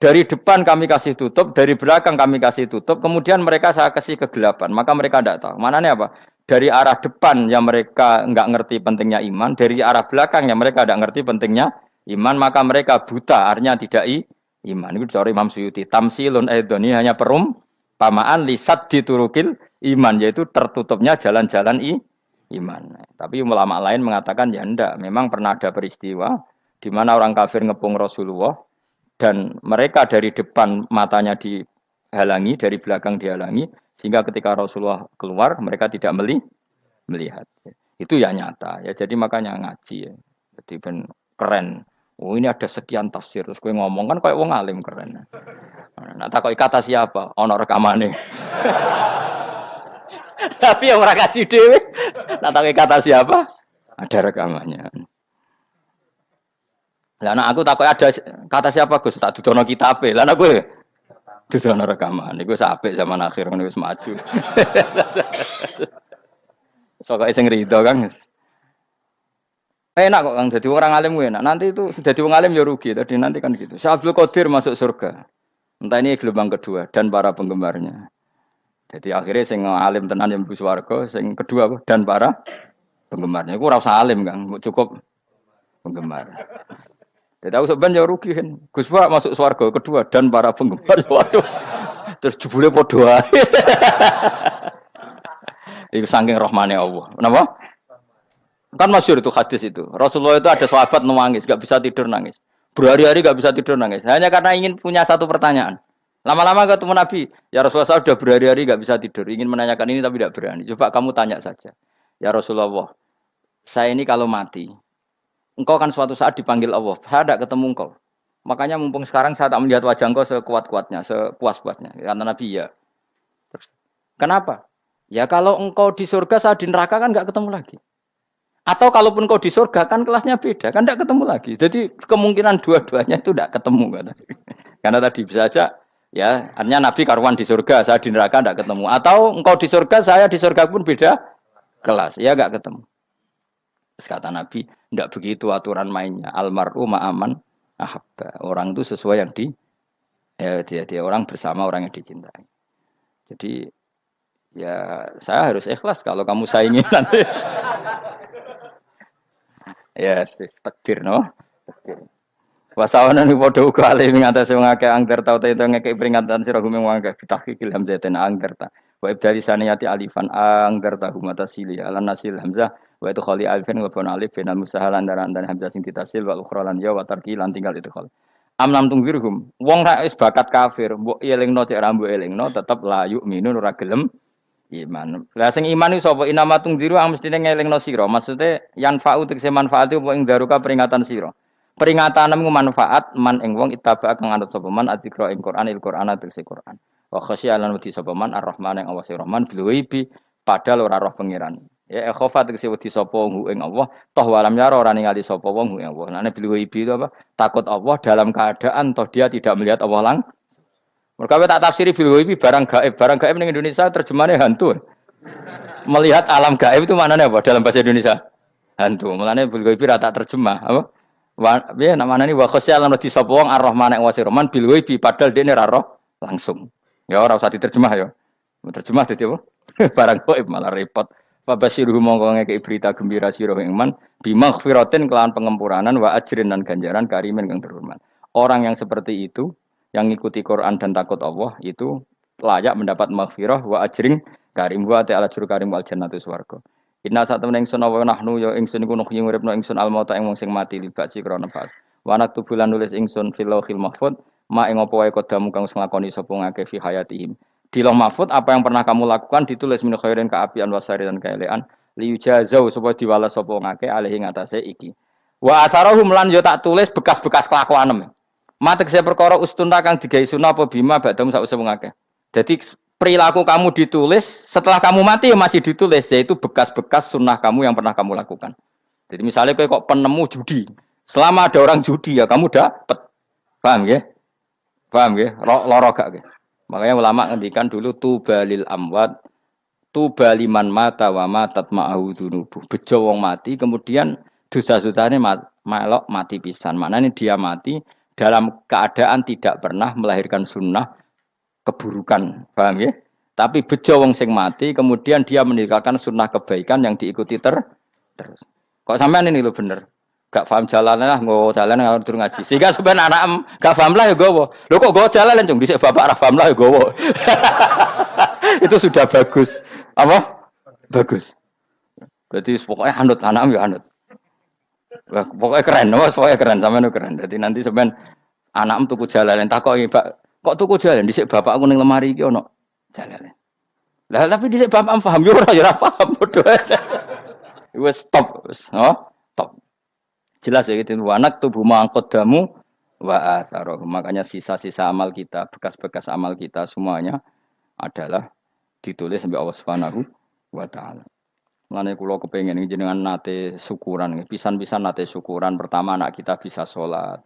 Dari depan kami kasih tutup, dari belakang kami kasih tutup, kemudian mereka saya kasih kegelapan. Maka mereka tidak tahu. Mananya apa? Dari arah depan yang mereka enggak ngerti pentingnya iman, dari arah belakang yang mereka tidak ngerti pentingnya iman, maka mereka buta, artinya tidak iman. Itu dari Imam Suyuti. Tamsilun aidoni hanya perumpamaan lisat diturukil iman, yaitu tertutupnya jalan-jalan iman. Tapi ulama lain mengatakan ya enggak. Memang pernah ada peristiwa di mana orang kafir ngepung Rasulullah, dan mereka dari depan matanya dihalangi, dari belakang dihalangi, sehingga ketika Rasulullah keluar mereka tidak melihat. Itu ya nyata. Ya jadi makanya ngaji ya. Jadi ben keren. Oh ini ada sekian tafsir. Terus gue ngomong kan kayak wong alim keren. Nah takoi kata siapa? Ono rekamane. Tapi yang ora ngaji dhewe. Nah takoi kata siapa? Ada rekamannya. Lah anak aku takut ada kata siapa Gus tak dudono kitabe. Lah anak gue dudono rekaman. Iku apik zaman akhir ngono wis maju. Sok sing rido Kang. Enak kok Kang dadi orang alim gue enak. Nanti itu dadi wong alim ya rugi. Tadi nanti kan gitu. Syekh Abdul Qadir masuk surga. Entah ini gelombang kedua dan para penggemarnya. Jadi akhirnya sing alim tenan yang mlebu swarga, sing kedua dan para penggemarnya. Iku ora usah alim Kang, cukup penggemar. Jadi aku sebenarnya rugi kan. Gus Pak masuk swarga kedua dan para penggemar. Waduh. Terus jebule padha ae. Iku saking rahmane Allah. Kenapa? Kan masyhur itu hadis itu. Rasulullah itu ada sahabat nangis, enggak bisa tidur nangis. Berhari-hari enggak bisa tidur nangis. Hanya karena ingin punya satu pertanyaan. Lama-lama ketemu Nabi, ya Rasulullah saya sudah berhari-hari enggak bisa tidur, ingin menanyakan ini tapi tidak berani. Coba kamu tanya saja. Ya Rasulullah, saya ini kalau mati, engkau kan suatu saat dipanggil Allah. Saya tidak ketemu engkau. Makanya mumpung sekarang saya tak melihat wajah engkau sekuat-kuatnya, sepuas-puasnya. Karena Nabi ya. Terus, kenapa? Ya kalau engkau di surga, saya di neraka kan enggak ketemu lagi. Atau kalaupun engkau di surga kan kelasnya beda, kan enggak ketemu lagi. Jadi kemungkinan dua-duanya itu enggak ketemu. Karena tadi bisa saja, ya artinya Nabi karuan di surga, saya di neraka enggak ketemu. Atau engkau di surga, saya di surga pun beda kelas. Ya enggak ketemu. Kata Nabi, tidak begitu aturan mainnya. Almaru ma'aman ahabba. Orang itu sesuai yang dia orang bersama orang yang dicintai. Jadi ya saya harus ikhlas kalau kamu saingi nanti. Ya, takdir no. Takdir. Wasawana ni padha uga ale ing atase wong akeh angger tau itu ngekek peringatan sira gumeng wong akeh tahqiqil hamzatain angger ta. Wa ibdali saniyati alifan angger ta humata sili ala nasil hamzah wa itu khali alifin wa bon alif binal musahalan dan hamzah sing ditasil wal ukhra lan ya wa tarki lan tinggal itu khali. Amlam tungzirhum wong ra wis bakat kafir mbok elingno cek ra mbok elingno tetep la yu'minun ora gelem iman. Lah sing iman iku sapa inama tungziru ang mestine ngelingno sira. Maksude yanfa'u tegese manfaat iku ing daruka peringatan sira. Peringatanmu manfaat man ing wong ittaba kang anut sapa man adzikra ing Quran tegese Quran. Wa khasyialan wedi sapa man ar-rahman ing Allah Rahman bil ghaibi padahal ora roh pangeran. Ya khofa tegese wedi sapa ing Allah toh walam yara ora ningali sapa wong ing Allah. Nane bil ghaibi itu apa? Takut Allah dalam keadaan toh dia tidak melihat Allah langsung. Mereka tak tafsiri bil ghaibi barang gaib. Barang gaib ning Indonesia terjemahannya hantu. Melihat alam gaib itu maknanya apa dalam bahasa Indonesia? Hantu. Mulane bil ghaibi ra tak terjemah, apa? Ya namanya ini wa khasya lan di sapa wong ar-rahman ing wasi rahman bil ghaibi padahal dene ra roh langsung. Ya ora usah diterjemah ya. Terjemah dadi apa? Barang gaib malah repot. Fabasiruhu mongko ngekeki berita gembira sira ing man bimaghfiratin kelawan pengempuranan wa ajrin dan ganjaran karimin kang terhormat. Orang yang seperti itu yang ngikuti Quran dan takut Allah itu layak mendapat maghfirah wa ajrin karim wa ta'ala juru karim wal jannatu swarga. Inna sak temen ingsun wa nahnu ya ingsun iku nuhyi uripno ingsun al mauta ing wong sing mati libasi krana pas. Wa naktubulan nulis ingsun fil lauhil mahfuz ma ing apa wae kodamu kang nglakoni sapa ngake fi hayatihim. Di Lauh Mahfud apa yang pernah kamu lakukan ditulis min khairin kaapian wasari dan kaelean liyujazau supaya diwales sapa ngake alih ing atase iki. Wa atharahum lan yo tak tulis bekas-bekas kelakuanem. Matek saya perkara ustun kang digawe sunah apa bima badam sak usah ngake. Jadi perilaku kamu ditulis setelah kamu mati ya masih ditulis yaitu bekas-bekas sunnah kamu yang pernah kamu lakukan. Jadi misalnya kok penemu judi. Selama ada orang judi ya kamu dapat. Paham ya? Paham ya? Loro gak ya? Makanya ulama ngendikan dulu tubalil amwat tubaliman mata wa matat ma'ahu dunubuh. Bejo wong mati kemudian dosa-dosane melok mati pisan. Maknanya dia mati dalam keadaan tidak pernah melahirkan sunnah keburukan. Paham ya? Tapi bejo wong sing mati kemudian dia meninggalkan sunnah kebaikan yang diikuti terus. Kok sampean ini lho bener. Gak paham jalan lah, nggo jalan kalau durung ngaji. Sehingga sebenarnya anak gak paham lah ya gowo. Lho kok gowo jalan cung dhisik bapak ra paham lah ya gowo. Itu sudah bagus. Apa? Bagus. Berarti pokoknya anut anak ya anut. Wah, pokoknya keren, pokoknya keren sampean keren. Jadi nanti sampean anakmu tuku jalan takoki, Pak, kok tuku jalan dhisik bapak aku ning lemari iki ono jalan. Lah tapi dhisik bapak paham yo ora paham bodoh. Wes stop, wes, oh, stop. Jelas ya gitu, wanak tubuh mangkodamu wa atharoh. Makanya sisa-sisa amal kita, bekas-bekas amal kita semuanya adalah ditulis sampai Allah Subhanahu wa taala. Mulane kula kepengin jenengan nate syukuran, pisan-pisan nate syukuran. Pertama anak kita bisa sholat.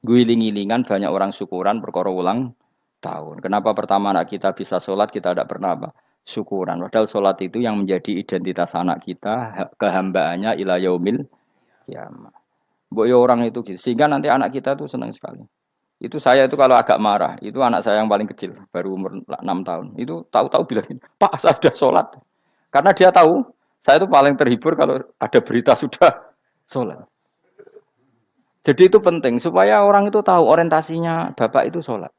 Guling-gilingan banyak orang syukuran perkara ulang tahun. Kenapa pertama anak kita bisa sholat kita tidak pernah apa? Syukuran. Padahal sholat itu yang menjadi identitas anak kita, kehambaannya ila yaumil kiamah. Mbok ya orang itu gitu. Sehingga nanti anak kita tuh senang sekali. Itu saya itu kalau agak marah, itu anak saya yang paling kecil, baru umur 6 tahun. Itu tahu-tahu bilang, "Pak, saya sudah sholat." Karena dia tahu, saya itu paling terhibur kalau ada berita sudah sholat. Jadi itu penting supaya orang itu tahu orientasinya bapak itu sholat.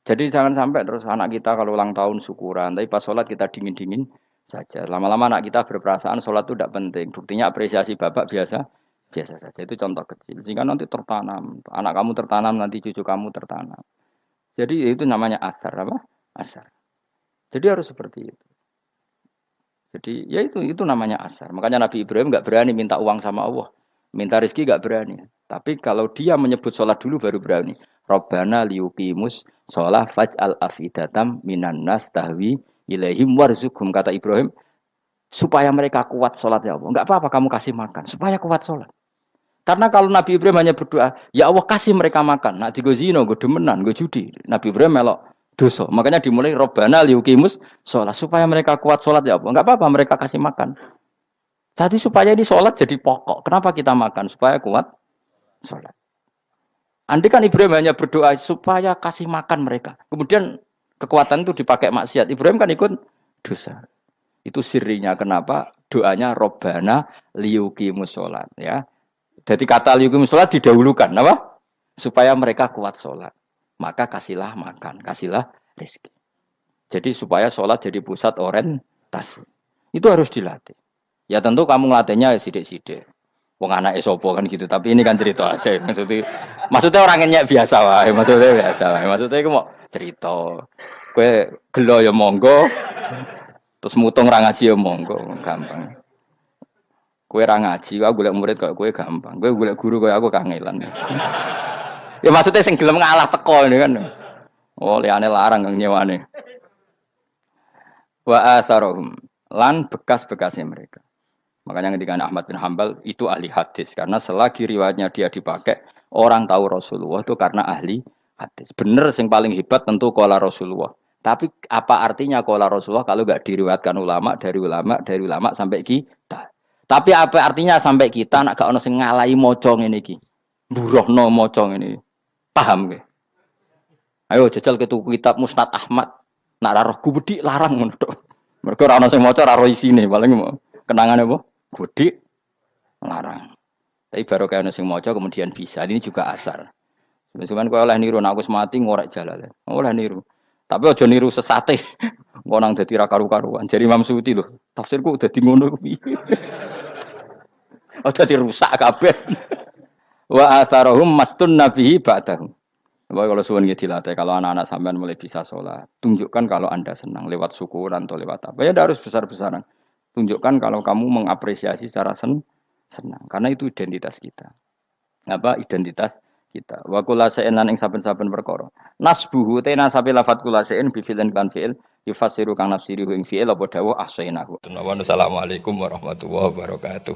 Jadi jangan sampai terus anak kita kalau ulang tahun syukuran, tapi pas sholat kita dingin-dingin saja. Lama-lama anak kita berperasaan sholat itu tidak penting. Buktinya apresiasi bapak biasa saja. Itu contoh kecil. Sehingga nanti tertanam. Anak kamu tertanam, nanti cucu kamu tertanam. Jadi itu namanya asar. Apa? Asar. Jadi harus seperti itu. Jadi ya itu namanya asar. Makanya Nabi Ibrahim nggak berani minta uang sama Allah. Minta rezeki nggak berani. Tapi kalau dia menyebut sholat dulu baru berani. Rabbana liyuqimus sholah faj'al afidatam minan nas tahwi ilaihim warzuqhum. Kata Ibrahim, supaya mereka kuat sholat ya Allah. Enggak apa-apa kamu kasih makan. Supaya kuat sholat. Karena kalau Nabi Ibrahim hanya berdoa, ya Allah kasih mereka makan. Nak digo zina, go demenan, go judi. Nabi Ibrahim melok dosa. Makanya dimulai Rabbana liyuqimus sholat. Supaya mereka kuat sholat ya Allah. Enggak apa-apa mereka kasih makan. Tadi supaya di sholat jadi pokok. Kenapa kita makan? Supaya kuat sholat. Andai kan Ibrahim hanya berdoa supaya kasih makan mereka. Kemudian kekuatan itu dipakai maksiat. Ibrahim kan ikut dosa. Itu sirinya kenapa doanya Robbana liyuqimus sholat. Ya. Jadi kata liyuqimus sholat didahulukan. Apa? Supaya mereka kuat sholat. Maka kasihlah makan. Kasihlah rezeki. Jadi supaya sholat jadi pusat orientasi. Itu harus dilatih. Ya tentu kamu ngelatihnya sidik-sidik. Wong anak esopo kan gitu, tapi ini kan cerita aja. Maksudnya orangnya biasa wae, Maksudnya aku mau cerita. Kue gelo ya monggo, terus mutung ra ngaji ya monggo, gampang. Kue ra ngaji, aku golek murid kok kue gampang. Kue golek guru kaya aku kangelan. Ya maksudnya sing gelem ngalah teko ini kan. Oh, liyane larang kang nyewane. Wa asarohum lan bekas-bekasnya mereka. Makanya ketika Ahmad bin Hambal itu ahli hadis karena selagi riwayatnya dia dipakai orang tahu Rasulullah itu karena ahli hadis. Bener sing paling hebat tentu qala Rasulullah. Tapi apa artinya qala Rasulullah kalau enggak diriwayatkan ulama dari ulama sampai kita. Tapi apa artinya sampai kita nak gak ono sing ngalahi maca ngene iki. Mburohno maca ngene. Paham ge? Ayo jajal ke tuku kitab Musnad Ahmad. Nak ra roh gubedi larang ngono tok. Mergo ora ono sing maca ora ro isine, paling kenangane apa? Godhik larang. Tapi baru kayak ono sing maca kemudian bisa. Ini juga asar. Cuman kowe oleh niru nek aku mati ngorek jalale. Oleh niru. Tapi aja niru sesate. Engko nang dadi ra karu-karuan. Jari Imam Suyuti lho. Tafsirku dadi ngono kuwi. Aja dirusak kabeh. Wa atharahum mastun nabihi ba'dahu. Bapak kalau suwun gitu dilatih, kalau anak-anak sampean mulai bisa sholat, tunjukkan kalau Anda senang lewat syukuran atau lewat apa. Ya harus besar-besaran. Tunjukkan kalau kamu mengapresiasi secara senang. Karena itu identitas kita. Apa identitas kita. Wa kula sa'in lan ing saben-saben perkara. Nasbuhu te nasabe lafat kula sa'in bi fi'lin kan fi'il yufasiru kang nafsiri ing fi'il apa dawuh ahsainahu. Assalamualaikum warahmatullahi wabarakatuh.